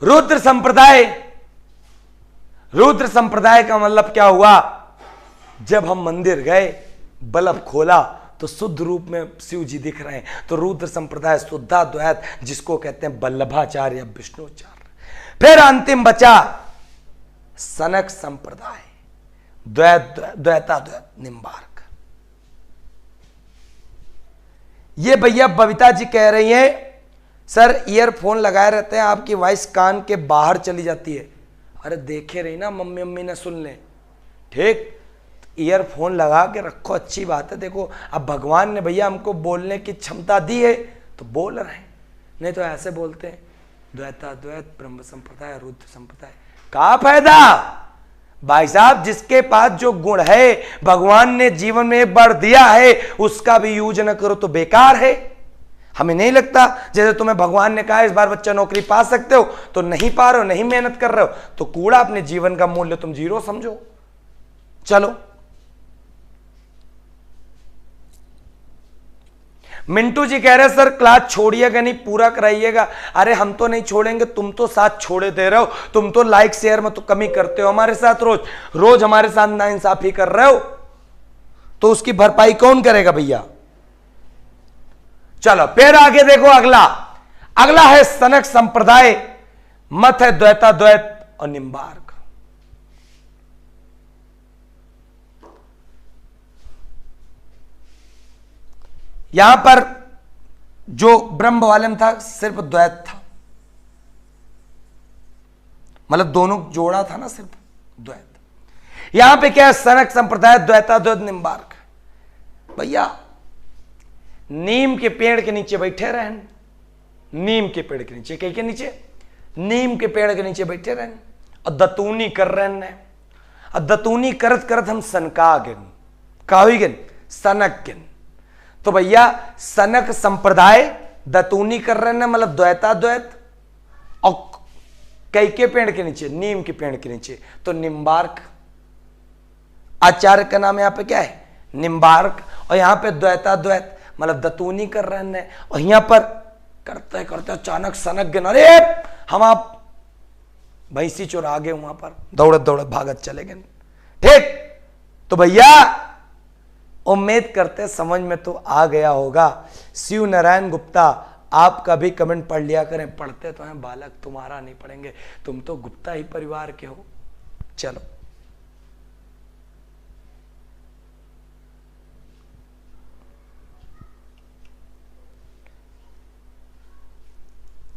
रुद्र संप्रदाय। रुद्र संप्रदाय का मतलब क्या हुआ? जब हम मंदिर गए, बल्ब खोला तो शुद्ध रूप में शिव जी दिख रहे हैं, तो रुद्र संप्रदाय शुद्धाद्वैत जिसको कहते हैं वल्लभाचार्य या विष्णुचार्य। फिर अंतिम बचा सनक संप्रदाय, द्वैताद्वैत निम्बार्क। ये भैया बबीता जी कह रही हैं सर ईयरफोन लगाए रहते हैं, आपकी वॉइस कान के बाहर चली जाती है। अरे देखे रही ना, मम्मी मम्मी ने सुन ले, ठीक? ईयरफोन लगा के रखो, अच्छी बात है। देखो अब भगवान ने भैया हमको बोलने की क्षमता दी है तो बोल रहे हैं, नहीं तो ऐसे बोलते हैं द्वैताद्वैत ब्रह्म संप्रदाय रुद्र संप्रदाय। क्या फायदा भाई साहब? जिसके पास जो गुण है भगवान ने जीवन में एक बार दिया है, उसका भी यूज न करो तो बेकार है। हमें नहीं लगता जैसे तुम्हें भगवान ने कहा इस बार बच्चा नौकरी पा सकते हो, तो नहीं पा रहे हो, नहीं मेहनत कर रहे हो, तो कूड़ा अपने जीवन का मूल्य तुम 0 समझो। चलो मिंटू जी कह रहे सर क्लास छोड़िएगा नहीं, पूरा कराइएगा। अरे हम तो नहीं छोड़ेंगे, तुम तो साथ छोड़े दे रहे हो। तुम तो लाइक शेयर में तो कमी करते हो हमारे साथ, रोज रोज हमारे साथ नाइंसाफी कर रहे हो, तो उसकी भरपाई कौन करेगा भैया? चलो फिर आगे देखो। अगला है सनक संप्रदाय, मत है द्वैताद्वैत और निम्बार्क। यहां पर जो ब्रह्म वाले में था सिर्फ द्वैत था, मतलब दोनों जोड़ा था ना, सिर्फ द्वैत। यहां पे क्या है? सनक संप्रदाय द्वैताद्वैत निम्बार्क। भैया नीम के पेड़ के नीचे बैठे रहन, नीम के पेड़ के नीचे, के नीचे? नीम के पेड़ के नीचे बैठे रहन और दतूनी कर रहे हैं। और दतूनी करत करत हम सनका गिन, का हुई गिन? सनक गिन। तो भैया सनक संप्रदाय दतूनी कर रहे हैं, मतलब द्वैताद्वैत, और कई के पेड़ के नीचे? नीम के पेड़ के नीचे, तो निम्बार्क। आचार्य का नाम यहां पे क्या है? निम्बार्क। और यहां पे द्वैताद्वैत मतलब दतूनी कर रहे हैं। और यहां पर करते करते अचानक सनक गिन, अरे हम आप भैंसी चुरा गए, वहां पर दौड़त दौड़त भागत चले गए, ठीक? तो भैया उम्मीद करते समझ में तो आ गया होगा। शिव नारायण गुप्ता, आपका भी कमेंट पढ़ लिया करें। पढ़ते तो हैं बालक, तुम्हारा नहीं पढ़ेंगे, तुम तो गुप्ता ही परिवार के हो। चलो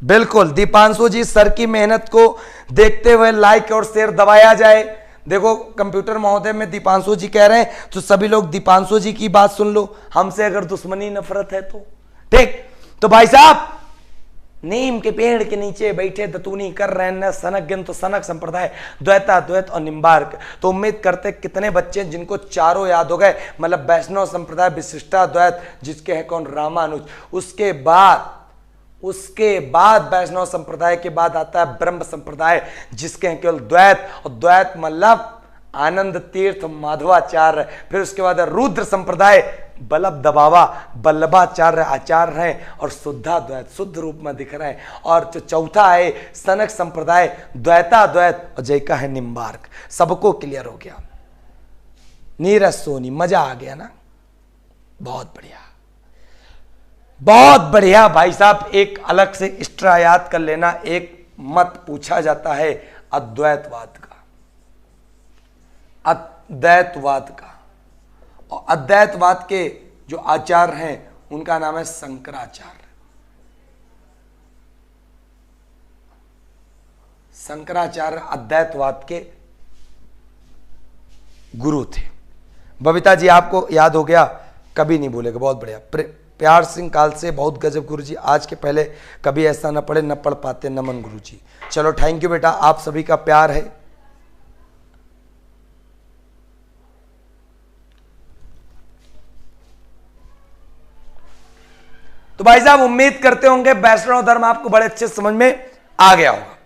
बिल्कुल दीपांशु जी, सर की मेहनत को देखते हुए लाइक और शेयर दबाया जाए। देखो कंप्यूटर महोदय में दीपांशु जी कह रहे हैं, तो सभी लोग दीपांशु जी की बात सुन लो, हमसे अगर दुश्मनी नफरत है तो, ठीक? तो भाई साहब नीम के पेड़ के नीचे बैठे दतूनी कर रहे हैं, सनक गिन, तो सनक संप्रदाय द्वैताद्वैत और निम्बार्क। तो उम्मीद करते कितने बच्चे जिनको चारों याद हो गए, मतलब वैष्णव संप्रदाय विशिष्टाद्वैत जिसके हैं कौन? रामानुज। उसके बाद वैष्णव संप्रदाय के बाद आता है ब्रह्म संप्रदाय जिसके हैं केवल द्वैत, और द्वैत मतलब आनंद तीर्थ माधवाचार्य। फिर उसके बाद रुद्र संप्रदाय बल्लभ दबावा बल्लभाचार्य आचार्य हैं और शुद्धाद्वैत शुद्ध रूप में दिख रहे हैं। और जो चौथा है सनक संप्रदाय द्वैताद्वैत और जय का है निम्बार्क। सबको क्लियर हो गया, नीरज सोनी, मजा आ गया ना, बहुत बढ़िया बहुत बढ़िया। भाई साहब एक अलग से एक्स्ट्रा याद कर लेना, एक मत पूछा जाता है अद्वैतवाद का, अद्वैतवाद का, और अद्वैतवाद के जो आचार्य हैं उनका नाम है शंकराचार्य। शंकराचार्य अद्वैतवाद के गुरु थे। बबीता जी आपको याद हो गया, कभी नहीं भूलेगा, बहुत बढ़िया। प्यार सिंह काल से, बहुत गजब गुरु जी, आज के पहले कभी ऐसा न पढ़े न पढ़ पाते, नमन गुरु जी। चलो थैंक यू बेटा, आप सभी का प्यार है। तो भाई साहब उम्मीद करते होंगे वैष्णव धर्म आपको बड़े अच्छे समझ में आ गया होगा।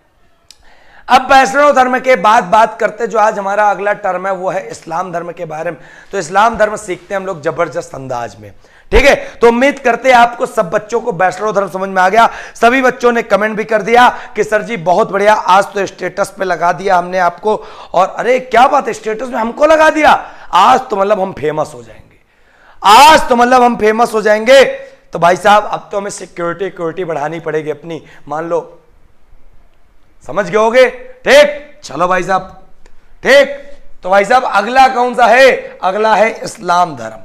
अब वैष्णव धर्म के बाद बात करते, जो आज हमारा अगला टर्म है वो है इस्लाम धर्म के बारे में। तो इस्लाम धर्म सीखते हैं हम लोग जबरदस्त अंदाज में, ठीक है। तो उम्मीद करते हैं आपको सब बच्चों को वैष्णव धर्म समझ में आ गया। सभी बच्चों ने कमेंट भी कर दिया कि सर जी बहुत बढ़िया, आज तो स्टेटस पे लगा दिया हमने आपको, और अरे क्या बात है स्टेटस में हमको लगा दिया, आज तो मतलब हम फेमस हो जाएंगे, आज तो मतलब हम फेमस हो जाएंगे। तो भाई साहब अब तो हमें सिक्योरिटी बढ़ानी पड़ेगी अपनी, मान लो, समझ गए होगे, ठीक। चलो भाई साहब, ठीक। तो भाई साहब अगला कौन सा है? अगला है इस्लाम धर्म।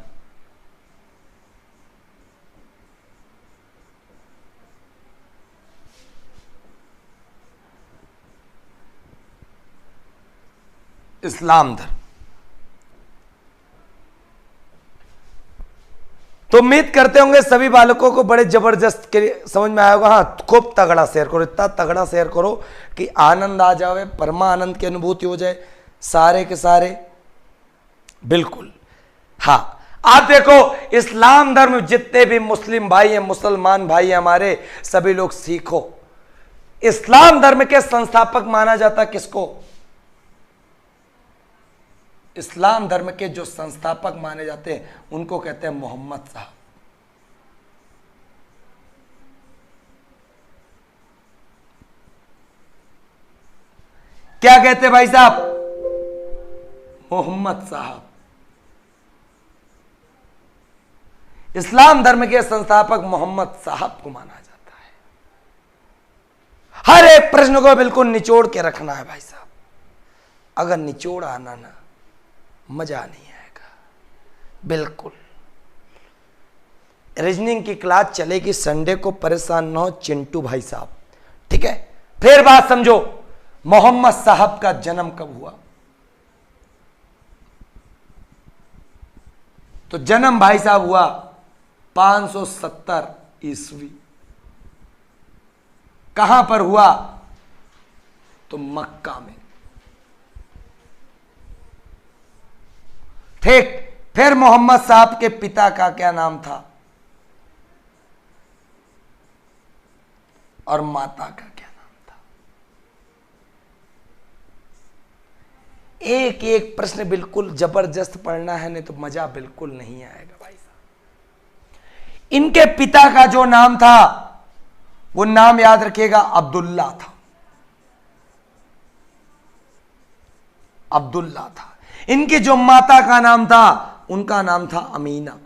इस्लाम धर्म तो उम्मीद करते होंगे सभी बालकों को बड़े जबरदस्त के समझ में आया होगा। हाँ खूब तगड़ा शेयर करो, इतना तगड़ा शेयर करो कि आनंद आ जावे, परमानंद की अनुभूति हो जाए सारे के सारे, बिल्कुल। हाँ आप देखो इस्लाम धर्म, जितने भी मुस्लिम भाई हैं, मुसलमान भाई हैं हमारे, सभी लोग सीखो। इस्लाम धर्म के संस्थापक माना जाता किसको? इस्लाम धर्म के जो संस्थापक माने जाते हैं उनको कहते हैं मोहम्मद साहब। क्या कहते हैं भाई साहब? मोहम्मद साहब। इस्लाम धर्म के संस्थापक मोहम्मद साहब को माना जाता है। हर एक प्रश्न को बिल्कुल निचोड़ के रखना है भाई साहब, अगर निचोड़ आना ना मजा नहीं आएगा, बिल्कुल। रीजनिंग की क्लास चलेगी संडे को, परेशान ना हो चिंटू भाई साहब, ठीक है। फिर बात समझो, मोहम्मद साहब का जन्म कब हुआ? तो जन्म भाई साहब हुआ 570 ईस्वी। कहां पर हुआ? तो मक्का में, ठीक। फिर मोहम्मद साहब के पिता का क्या नाम था और माता का क्या नाम था? एक एक प्रश्न बिल्कुल जबरदस्त पढ़ना है, नहीं तो मजा बिल्कुल नहीं आएगा भाई साहब। इनके पिता का जो नाम था वो नाम याद रखिएगा, अब्दुल्ला था, अब्दुल्ला था। इनकी जो माता का नाम था उनका नाम था अमीना।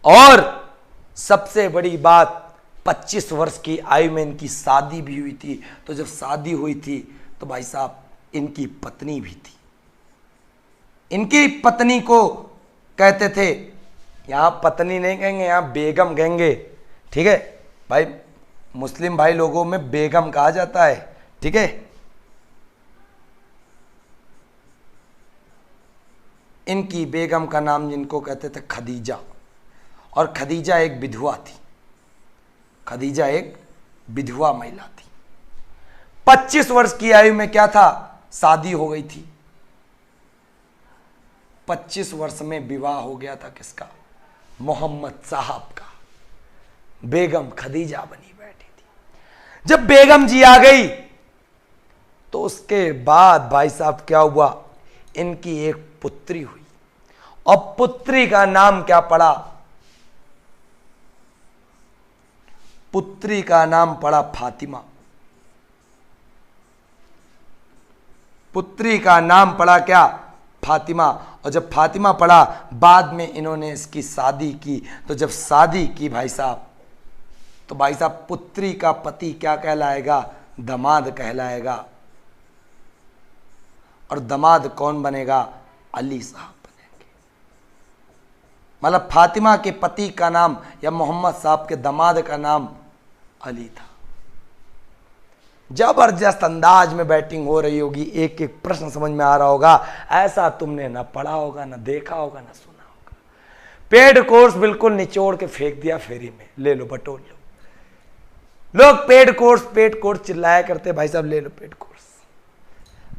और सबसे बड़ी बात, 25 वर्ष की आयु में इनकी शादी भी हुई थी। तो जब शादी हुई थी तो भाई साहब इनकी पत्नी भी थी। इनकी पत्नी को कहते थे, यहां पत्नी नहीं कहेंगे, यहां बेगम कहेंगे, ठीक है भाई। मुस्लिम भाई लोगों में बेगम कहा जाता है, ठीक है। इनकी बेगम का नाम जिनको कहते थे खदीजा, और खदीजा एक विधवा थी, खदीजा एक विधवा महिला थी। 25 वर्ष की आयु में क्या था? शादी हो गई थी। 25 वर्ष में विवाह हो गया था किसका? मोहम्मद साहब का। बेगम खदीजा बनी बैठी थी। जब बेगम जी आ गई तो उसके बाद भाई साहब क्या हुआ, इनकी एक पुत्री हुई और पुत्री का नाम क्या पड़ा, पुत्री का नाम पड़ा फातिमा। पुत्री का नाम पड़ा क्या, फातिमा। और जब फातिमा पड़ा, बाद में इन्होंने इसकी शादी की। तो जब शादी की भाई साहब, तो भाई साहब पुत्री का पति क्या कहलाएगा, दामाद कहलाएगा। और दामाद कौन बनेगा, अली साहब बनेंगे। मतलब फातिमा के पति का नाम या मोहम्मद साहब के दामाद का नाम अली था। जबरदस्त अंदाज में बैटिंग हो रही होगी, एक एक प्रश्न समझ में आ रहा होगा। ऐसा तुमने ना पढ़ा होगा, ना देखा होगा, ना सुना होगा। पेड कोर्स बिल्कुल निचोड़ के फेंक दिया फेरी में, ले लो बटोर लो। लोग पेड कोर्स चिल्लाया करते, भाई साहब ले लो पेड कोर्स।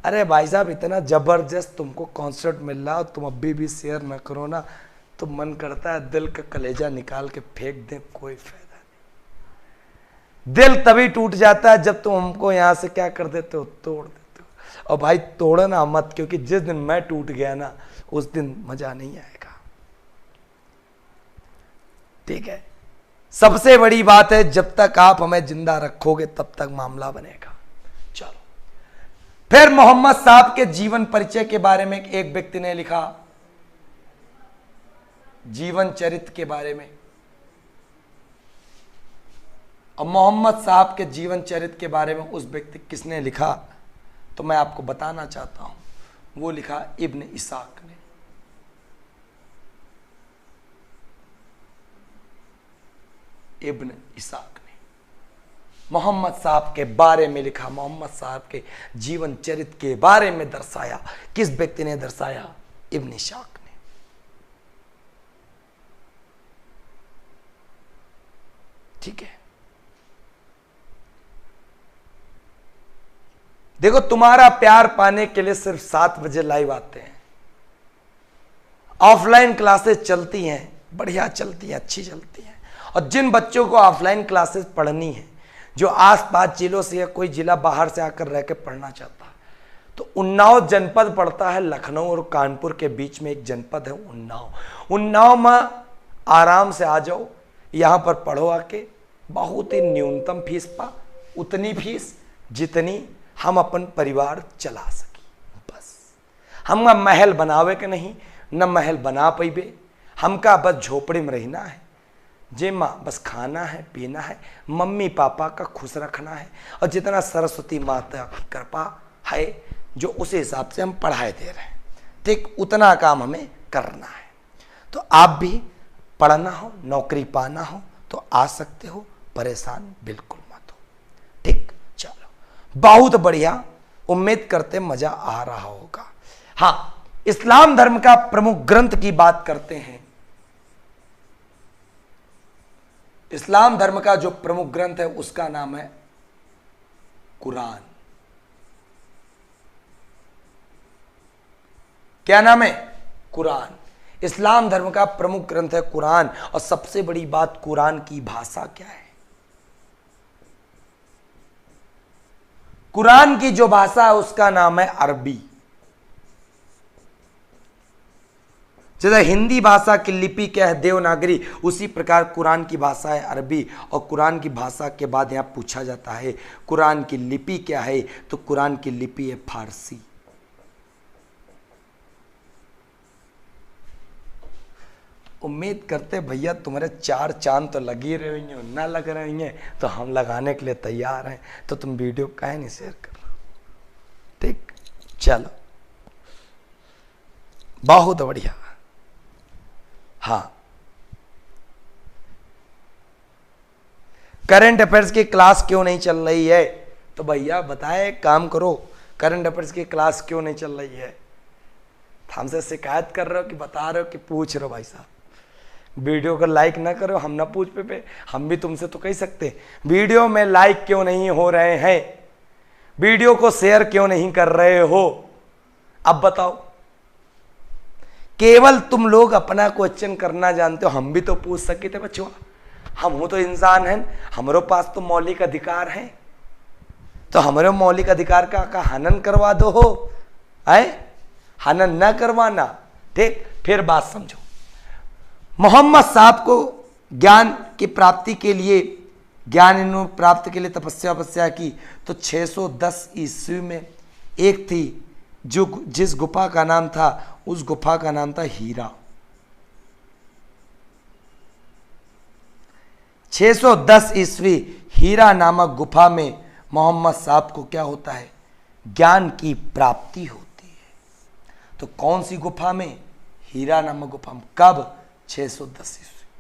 अरे भाई साहब इतना जबरदस्त तुमको कॉन्सेप्ट मिल रहा हो, तुम अभी भी शेयर न करो ना, तो मन करता है दिल का कलेजा निकाल के फेंक दें, कोई फायदा नहीं। दिल तभी टूट जाता है जब तुम हमको यहां से क्या कर देते हो, तोड़ देते हो। और भाई तोड़ना मत, क्योंकि जिस दिन मैं टूट गया ना, उस दिन मजा नहीं आएगा। ठीक है, सबसे बड़ी बात है, जब तक आप हमें जिंदा रखोगे तब तक मामला बनेगा। चलो, फिर मोहम्मद साहब के जीवन परिचय के बारे में एक व्यक्ति ने लिखा, जीवन चरित्र के बारे में। और मोहम्मद साहब के जीवन चरित्र के बारे में उस व्यक्ति किसने लिखा, तो मैं आपको बताना चाहता हूं। वो लिखा इब्न इसाक ने। इब्न इसाक ने मोहम्मद साहब के बारे में लिखा, मोहम्मद साहब के जीवन चरित्र के बारे में दर्शाया। किस व्यक्ति ने दर्शाया, इब्न इसाक ने। ठीक है, देखो तुम्हारा प्यार पाने के लिए सिर्फ 7 बजे लाइव आते हैं। ऑफलाइन क्लासेस चलती हैं, बढ़िया चलती हैं, अच्छी चलती हैं। और जिन बच्चों को ऑफलाइन क्लासेस पढ़नी है, जो आसपास जिलों से या कोई जिला बाहर से आकर रह के पढ़ना चाहता है, तो उन्नाव जनपद पड़ता है, लखनऊ और कानपुर के बीच में एक जनपद है उन्नाव। उन्नाव में आराम से आ जाओ, यहाँ पर पढ़ो आके। बहुत ही न्यूनतम फीस पा, उतनी फीस जितनी हम अपन परिवार चला सकी। बस हम महल बनावे के नहीं, न महल बना पैबे, हमका बस झोपड़ी में रहना है। जे माँ बस खाना है, पीना है, मम्मी पापा का खुश रखना है। और जितना सरस्वती माता की कृपा है, जो उस हिसाब से हम पढ़ाई दे रहे हैं, ठीक उतना काम हमें करना है। तो आप भी पढ़ना हो, नौकरी पाना हो तो आ सकते हो, परेशान बिल्कुल मत हो। ठीक, चलो बहुत बढ़िया, उम्मीद करते मजा आ रहा होगा। हाँ, इस्लाम धर्म का प्रमुख ग्रंथ की बात करते हैं। इस्लाम धर्म का जो प्रमुख ग्रंथ है उसका नाम है कुरान। क्या नाम है, कुरान। इस्लाम धर्म का प्रमुख ग्रंथ है कुरान। और सबसे बड़ी बात, कुरान की भाषा क्या है। कुरान की जो भाषा है उसका नाम है अरबी। जैसे हिंदी भाषा की लिपि क्या है, देवनागरी, उसी प्रकार कुरान की भाषा है अरबी। और कुरान की भाषा के बाद यहां पूछा जाता है कुरान की लिपि क्या है, तो कुरान की लिपि है फारसी। उम्मीद करते भैया तुम्हारे 4 चांद तो लगी रहे हैं, ना लग रहे हैं तो हम लगाने के लिए तैयार हैं, तो तुम वीडियो काहे नहीं शेयर कर रहे हो। ठीक, चलो बहुत बढ़िया। हाँ, करंट अफेयर्स की क्लास क्यों नहीं चल रही है, तो भैया बताए, काम करो, करंट अफेयर्स की क्लास क्यों नहीं चल रही है। हमसे शिकायत कर रहे हो कि बता रहे हो कि पूछ रहे हो। भाई साहब वीडियो को लाइक ना करो, हम ना पूछ पे, हम भी तुमसे तो कह सकते वीडियो में लाइक क्यों नहीं हो रहे हैं, वीडियो को शेयर क्यों नहीं कर रहे हो। अब बताओ, केवल तुम लोग अपना क्वेश्चन करना जानते हो, हम भी तो पूछ सके थे बच्चों, हम हो तो इंसान हैं, हमारे पास तो मौलिक अधिकार हैं। तो हमारे मौलिक अधिकार का हनन करवा दो हो, है हनन न करवाना। ठीक, फिर बात समझो। मोहम्मद साहब को ज्ञान की प्राप्ति के लिए, ज्ञान इन्होंने प्राप्त के लिए तपस्या की। तो 610 ईस्वी में एक थी जो जिस गुफा का नाम था, उस गुफा का नाम था हीरा। 610 ईस्वी हीरा नामक गुफा में मोहम्मद साहब को क्या होता है, ज्ञान की प्राप्ति होती है। तो कौन सी गुफा में, हीरा नामक गुफा में। कब, 610 ईस्वी में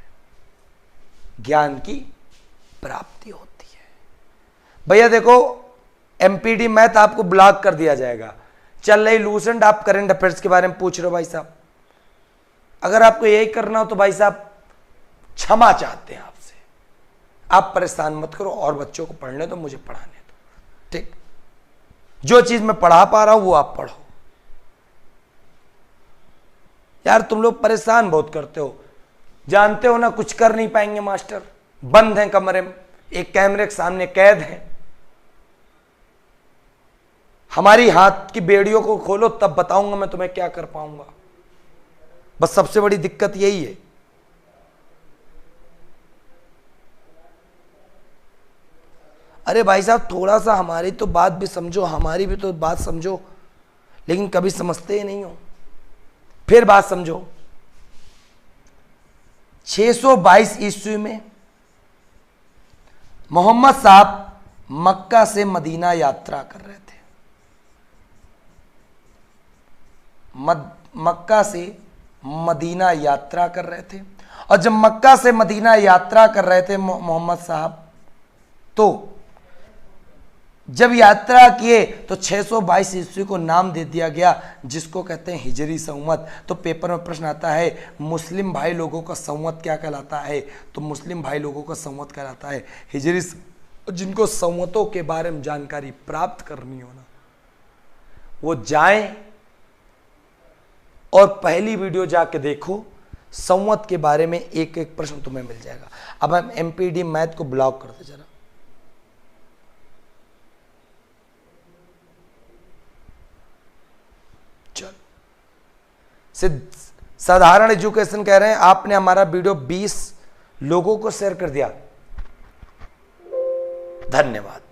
ज्ञान की प्राप्ति होती है। भैया देखो, एमपीडी मैथ आपको ब्लॉक कर दिया जाएगा। चल रही लूसेंट, आप करंट अफेयर्स के बारे में पूछ रहे हो भाई साहब। अगर आपको यही करना हो तो भाई साहब क्षमा चाहते हैं आपसे, आप परेशान मत करो और बच्चों को पढ़ने दो, मुझे पढ़ाने दो। ठीक, जो चीज मैं पढ़ा पा रहा हूं वो आप पढ़ो। यार तुम लोग परेशान बहुत करते हो, जानते हो ना कुछ कर नहीं पाएंगे मास्टर, बंद हैं कमरे में, एक कैमरे के सामने कैद हैं। हमारी हाथ की बेड़ियों को खोलो तब बताऊंगा मैं तुम्हें क्या कर पाऊंगा। बस सबसे बड़ी दिक्कत यही है। अरे भाई साहब थोड़ा सा हमारी तो बात भी समझो, हमारी भी तो बात समझो, लेकिन कभी समझते ही नहीं हो। फिर बात समझो, 622 ईस्वी में मोहम्मद साहब मक्का से मदीना यात्रा कर रहे थे। मक्का से मदीना यात्रा कर रहे थे, और जब मक्का से मदीना यात्रा कर रहे थे मोहम्मद साहब, तो जब यात्रा किए तो 622 ईस्वी को नाम दे दिया गया जिसको कहते हैं हिजरी संवत। तो पेपर में प्रश्न आता है मुस्लिम भाई लोगों का संवत क्या कहलाता है, तो मुस्लिम भाई लोगों का संवत कहलाता है हिजरी। जिनको संवतों के बारे में जानकारी प्राप्त करनी हो ना, वो जाएं और पहली वीडियो जाके देखो, संवत के बारे में एक एक प्रश्न तुम्हें मिल जाएगा। अब हम एमपीडी मैथ को ब्लॉक करते जरा। साधारण एजुकेशन कह रहे हैं आपने हमारा वीडियो 20 लोगों को शेयर कर दिया, धन्यवाद।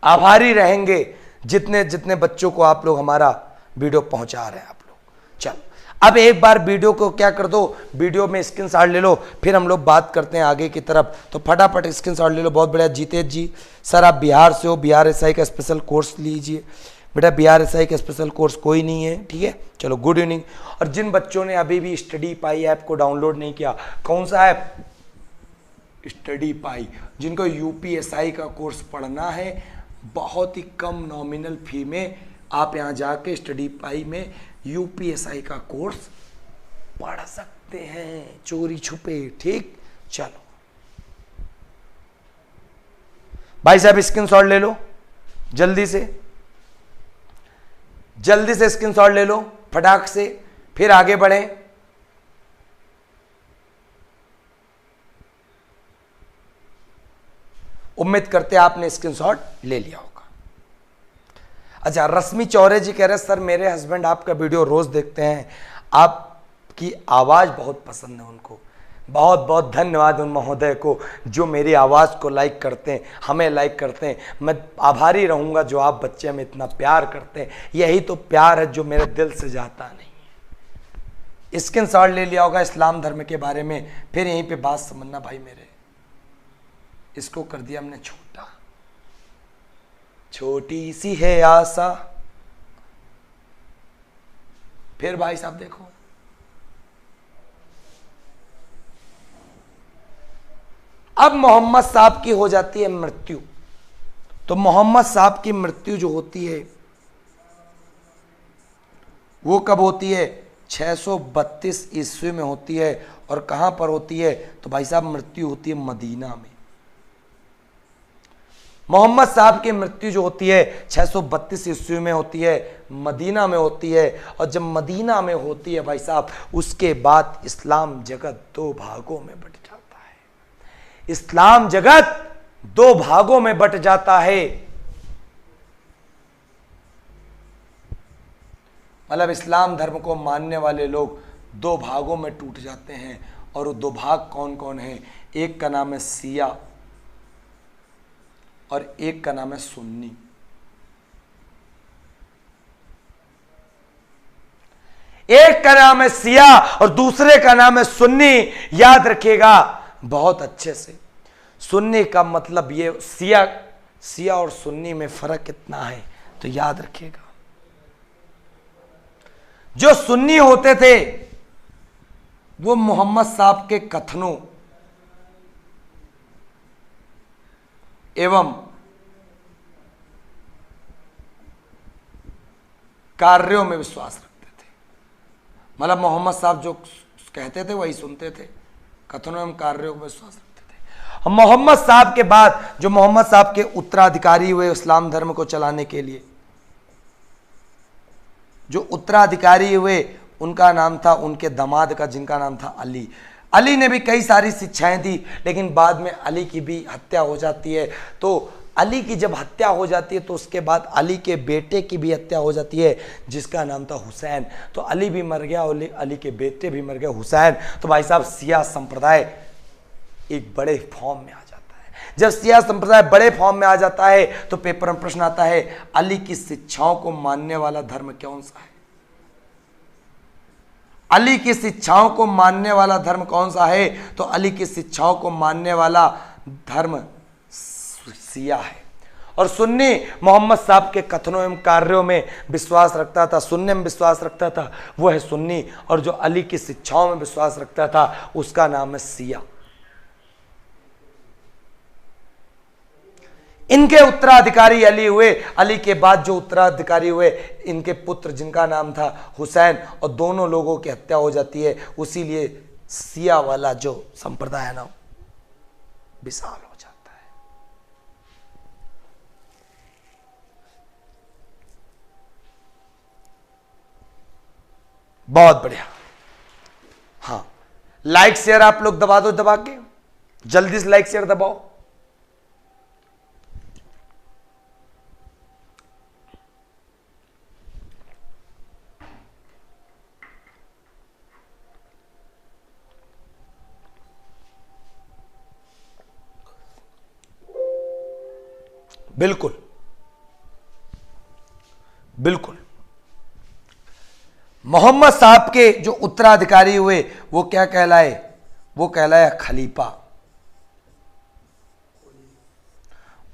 आभारी रहेंगे जितने जितने बच्चों को आप लोग हमारा वीडियो पहुंचा रहे हैं आप लोग। चलो अब एक बार वीडियो को क्या कर दो, वीडियो में स्क्रीनशॉट ले लो, फिर हम लोग बात करते हैं आगे की तरफ। तो फटाफट स्क्रीनशॉट ले लो। बहुत बढ़िया जीतेश जी, सर आप बिहार से हो, बिहार एसआई का स्पेशल कोर्स लीजिए। बेटा बिहार एसआई का स्पेशल कोर्स कोई नहीं है, ठीक है। चलो गुड इवनिंग। और जिन बच्चों ने अभी भी स्टडी पाई ऐप को डाउनलोड नहीं किया, कौन सा ऐप, स्टडी पाई। जिनको यूपीएसआई का कोर्स पढ़ना है, बहुत ही कम नॉमिनल फी में आप यहाँ जाके स्टडी पाई में यूपीएसआई का कोर्स पढ़ सकते हैं चोरी छुपे, ठीक। चलो भाई साहब स्क्रीनशॉट ले लो, जल्दी से स्क्रीनशॉट ले लो फटाक से, फिर आगे बढ़ें। उम्मीद करते हैं आपने स्क्रीनशॉट ले लिया होगा। अच्छा, रश्मि चौरे जी कह रहे हैं सर मेरे हस्बैंड आपका वीडियो रोज देखते हैं, आपकी आवाज बहुत पसंद है उनको। बहुत बहुत धन्यवाद उन महोदय को जो मेरी आवाज़ को लाइक करते हैं, हमें लाइक करते हैं। मैं आभारी रहूँगा जो आप बच्चे हमें इतना प्यार करते हैं। यही तो प्यार है जो मेरे दिल से जाता नहीं है। स्क्रीनशॉट ले लिया होगा इस्लाम धर्म के बारे में, फिर यहीं पे बात समझना भाई मेरे। इसको कर दिया हमने छोटा, छोटी सी है आशा। फिर भाई साहब देखो, अब मोहम्मद साहब की हो जाती है मृत्यु। तो मोहम्मद साहब की मृत्यु जो होती है वो कब होती है, 632 ईस्वी में होती है। और कहां पर होती है, तो भाई साहब मृत्यु होती है मदीना में। मोहम्मद साहब की मृत्यु जो होती है 632 ईस्वी में होती है, मदीना में होती है। और जब मदीना में होती है भाई साहब, उसके बाद इस्लाम जगत दो भागों में बट जाता है। इस्लाम जगत दो भागों में बट जाता है। मतलब इस्लाम धर्म को मानने वाले लोग दो भागों में टूट जाते हैं, और वो दो भाग कौन कौन है? एक का नाम है शिया और एक का नाम है सुन्नी। एक का नाम है शिया और दूसरे का नाम है सुन्नी। याद रखिएगा बहुत अच्छे से। सुन्नी का मतलब ये, शिया और सुन्नी में फर्क कितना है तो याद रखिएगा। जो सुन्नी होते थे वो मोहम्मद साहब के कथनों एवं कार्यों में विश्वास रखते थे। मतलब मोहम्मद साहब जो कहते थे वही सुनते थे, कथनों एवं कार्यों में विश्वास रखते थे। मोहम्मद साहब के बाद जो मोहम्मद साहब के उत्तराधिकारी हुए इस्लाम धर्म को चलाने के लिए, जो उत्तराधिकारी हुए उनका नाम था, उनके दामाद का जिनका नाम था अली। अली ने भी कई सारी शिक्षाएं दी, लेकिन बाद में अली की भी हत्या हो जाती है। तो अली की जब हत्या हो जाती है तो उसके बाद अली के बेटे की भी हत्या हो जाती है जिसका नाम था हुसैन। तो अली भी मर गया और अली के बेटे भी मर गए हुसैन। तो भाई साहब शिया संप्रदाय एक बड़े फॉर्म में आ जाता है। जब शिया संप्रदाय बड़े फॉर्म में आ जाता है तो पेपर में प्रश्न आता है, अली की शिक्षाओं को मानने वाला धर्म कौन सा है? अली की शिक्षाओं को मानने वाला धर्म कौन सा है? तो अली की शिक्षाओं को मानने वाला धर्म शिया है। और सुन्नी मोहम्मद साहब के कथनों एवं कार्यों में विश्वास रखता था, सुनने में विश्वास रखता था, वो है सुन्नी। और जो अली की शिक्षाओं में विश्वास रखता था उसका नाम है शिया। इनके उत्तराधिकारी अली हुए। अली के बाद जो उत्तराधिकारी हुए इनके पुत्र जिनका नाम था हुसैन, और दोनों लोगों की हत्या हो जाती है। उसीलिए शिया वाला जो संप्रदाय है ना विशाल हो जाता है। बहुत बढ़िया। हाँ, लाइक शेयर आप लोग दबा दो, दबा के जल्दी से लाइक शेयर दबाओ। बिल्कुल बिल्कुल। मोहम्मद साहब के जो उत्तराधिकारी हुए वो क्या कहलाए? वो कहलाया खलीफा।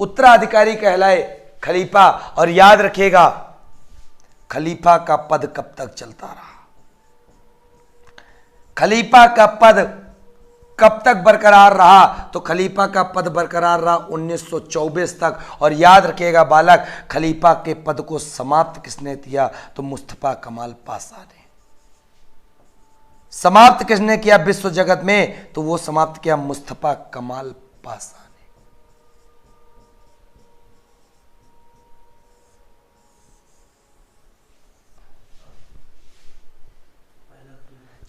उत्तराधिकारी कहलाए खलीफा। और याद रखिएगा खलीफा का पद कब तक चलता रहा? खलीफा का पद कब तक बरकरार रहा? तो खलीफा का पद बरकरार रहा 1924 तक। और याद रखिएगा बालक, खलीफा के पद को समाप्त किसने किया? तो मुस्तफा कमाल पाशा ने। समाप्त किसने किया विश्व जगत में? तो वो समाप्त किया मुस्तफा कमाल पाशा ने।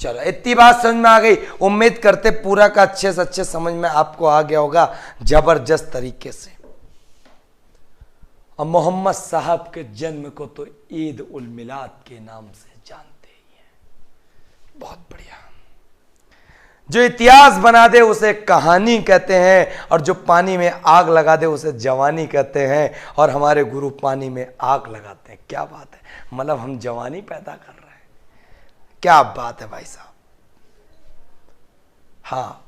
चलो इतनी बात समझ में आ गई। उम्मीद करते पूरा का अच्छे से अच्छे समझ में आपको आ गया होगा जबरदस्त तरीके से। और मोहम्मद साहब के जन्म को तो ईद उल मिलाद के नाम से जानते ही हैं। बहुत बढ़िया। जो इतिहास बना दे उसे कहानी कहते हैं, और जो पानी में आग लगा दे उसे जवानी कहते हैं। और हमारे गुरु पानी में आग लगाते हैं। क्या बात है, मतलब हम जवानी पैदा कर रहे हैं। क्या बात है भाई साहब। हाँ,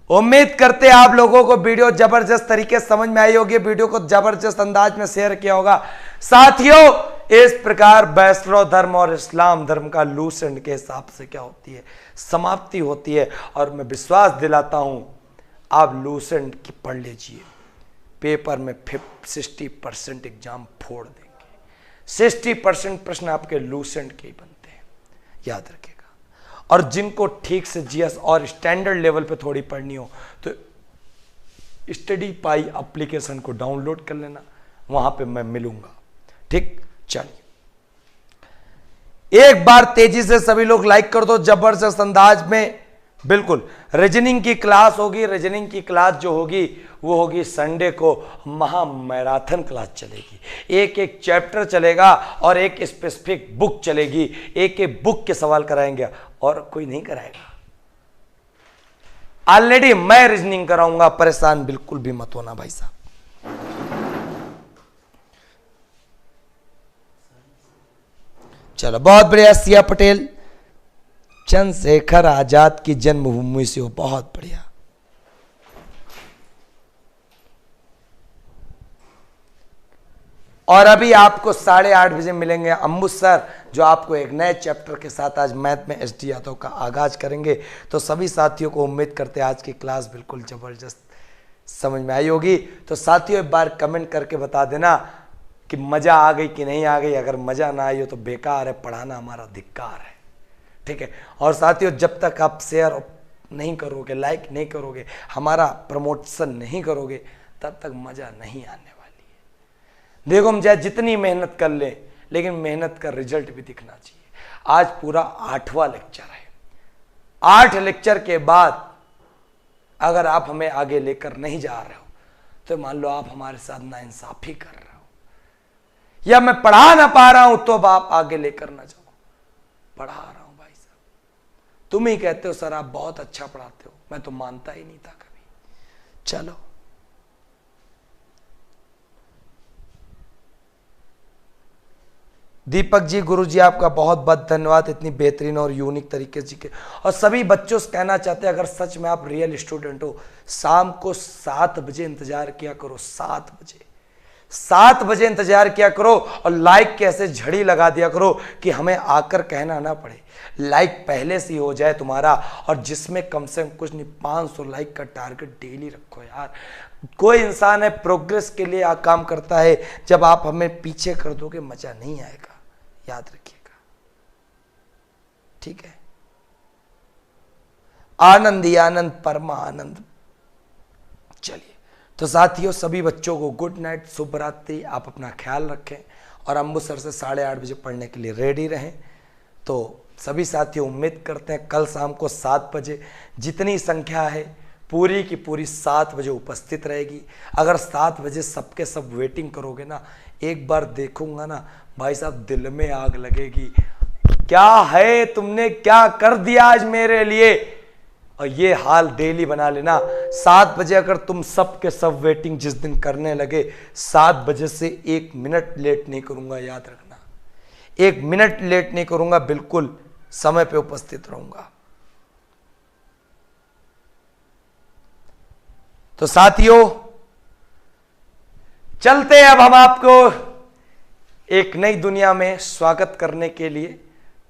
उम्मीद करते आप लोगों को वीडियो जबरदस्त तरीके से समझ में आई होगी। वीडियो को जबरदस्त अंदाज में शेयर किया होगा। साथियों, इस प्रकार वैष्णव धर्म और इस्लाम धर्म का लूस एंड के हिसाब से क्या होती है? समाप्ति होती है। और मैं विश्वास दिलाता हूं आप लूस एंड की पढ़ लीजिए, पेपर में 60% एग्जाम फोड़ देंगे। 60% प्रश्न आपके लूसेंट के ही बनते हैं, याद रखिएगा। और जिनको ठीक से जीएस और स्टैंडर्ड लेवल पे थोड़ी पढ़नी हो तो स्टडी पाई एप्लीकेशन को डाउनलोड कर लेना, वहां पे मैं मिलूंगा। ठीक, चलिए एक बार तेजी से सभी लोग लाइक कर दो। जबरदस्त अंदाज में बिल्कुल। रीजनिंग की क्लास होगी, रीजनिंग की क्लास जो होगी वो होगी संडे को, महा मैराथन क्लास चलेगी। एक एक चैप्टर चलेगा और एक स्पेसिफिक बुक चलेगी, एक एक बुक के सवाल कराएंगे और कोई नहीं कराएगा। ऑलरेडी मैं रीजनिंग कराऊंगा, परेशान बिल्कुल भी मत होना भाई साहब। चलो बहुत बढ़िया। सिया पटेल, चंद्रशेखर आजाद की जन्मभूमि से हो, बहुत बढ़िया। और अभी आपको 8:30 बजे मिलेंगे अम्बु सर, जो आपको एक नए चैप्टर के साथ आज मैथ में एस डी यादव का आगाज करेंगे। तो सभी साथियों को उम्मीद करते हैं आज की क्लास बिल्कुल जबरदस्त समझ में आई होगी। तो साथियों एक बार कमेंट करके बता देना कि मजा आ गई कि नहीं आ गई। अगर मजा ना आई हो तो बेकार है, पढ़ाना हमारा धिक्कार है, ठीक है। और साथियों जब तक आप शेयर नहीं करोगे, लाइक नहीं करोगे, हमारा प्रमोशन नहीं करोगे, तब तक मजा नहीं आने वाली है। देखो हम चाहे जितनी मेहनत कर लें, लेकिन मेहनत का रिजल्ट भी दिखना चाहिए। आज पूरा 8वां लेक्चर है। 8 लेक्चर के बाद अगर आप हमें आगे लेकर नहीं जा रहे हो तो मान लो आप हमारे साथ नाइंसाफी कर रहे हो, या मैं पढ़ा ना पा रहा हूं तो अब आप आगे लेकर ना जाओ। पढ़ा रहा हूं भाई साहब, तुम ही कहते हो सर आप बहुत अच्छा पढ़ाते हो, मैं तो मानता ही नहीं था कभी। चलो दीपक जी, गुरु जी आपका बहुत बहुत धन्यवाद इतनी बेहतरीन और यूनिक तरीके से के। और सभी बच्चों से कहना चाहते हैं अगर सच में आप रियल स्टूडेंट हो, शाम को 7 बजे इंतजार किया करो। 7 बजे इंतजार किया करो और लाइक के ऐसे झड़ी लगा दिया करो कि हमें आकर कहना ना पड़े। लाइक पहले से ही हो जाए तुम्हारा, और जिसमें कम से कम कुछ नहीं 500 लाइक का टारगेट डेली रखो यार। कोई इंसान है प्रोग्रेस के लिए काम करता है, जब आप हमें पीछे कर दोगे मजा नहीं आएगा, याद रखिएगा, ठीक है। आनंद ही आनंद, परमा आनंद। चलिए तो साथियों सभी बच्चों को गुड नाइट, शुभ रात्रि। आप अपना ख्याल रखें और अम्बु सर से 8:30 बजे पढ़ने के लिए रेडी रहें। तो सभी साथियों उम्मीद करते हैं कल शाम को 7 बजे जितनी संख्या है पूरी की पूरी 7 बजे उपस्थित रहेगी। अगर 7 बजे सबके सब वेटिंग करोगे ना, एक बार देखूंगा ना भाई साहब दिल में आग लगेगी। क्या है तुमने क्या कर दिया आज मेरे लिए। और ये हाल डेली बना लेना। 7 बजे अगर तुम सब के सब वेटिंग जिस दिन करने लगे, 7 बजे से 1 मिनट लेट नहीं करूंगा, याद रखना। 1 मिनट लेट नहीं करूंगा, बिल्कुल समय पे उपस्थित रहूंगा। तो साथियों चलते अब हम आपको एक नई दुनिया में स्वागत करने के लिए।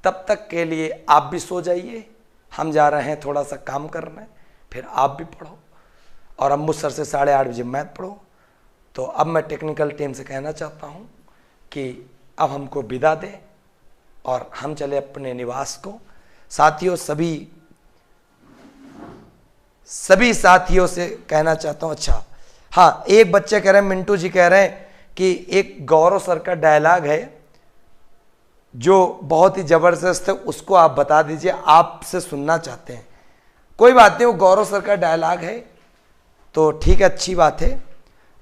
तब तक के लिए आप भी सो जाइए, हम जा रहे हैं थोड़ा सा काम करने, फिर आप भी पढ़ो और अम्बु सर से 8:30 बजे मैथ पढ़ो। तो अब मैं टेक्निकल टीम से कहना चाहता हूं कि अब हमको विदा दें और हम चले अपने निवास को। साथियों सभी साथियों से कहना चाहता हूं, अच्छा हाँ, एक बच्चे कह रहे हैं, मिंटू जी कह रहे हैं कि एक गौरव सर का डायलॉग है जो बहुत ही जबरदस्त है, उसको आप बता दीजिए, आपसे सुनना चाहते हैं। कोई बात नहीं, वो गौरव सर का डायलॉग है तो ठीक है, अच्छी बात है।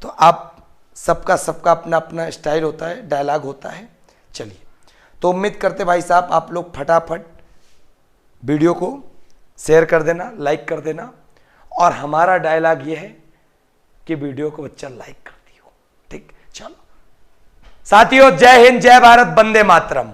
तो आप सबका अपना अपना स्टाइल होता है, डायलॉग होता है। चलिए तो उम्मीद करते भाई साहब आप लोग फटाफट वीडियो को शेयर कर देना, लाइक कर देना। और हमारा डायलॉग ये है कि वीडियो को बच्चा लाइक कर दियो, ठीक। चलो साथियों, जय हिंद, जय भारत, वंदे मातरम।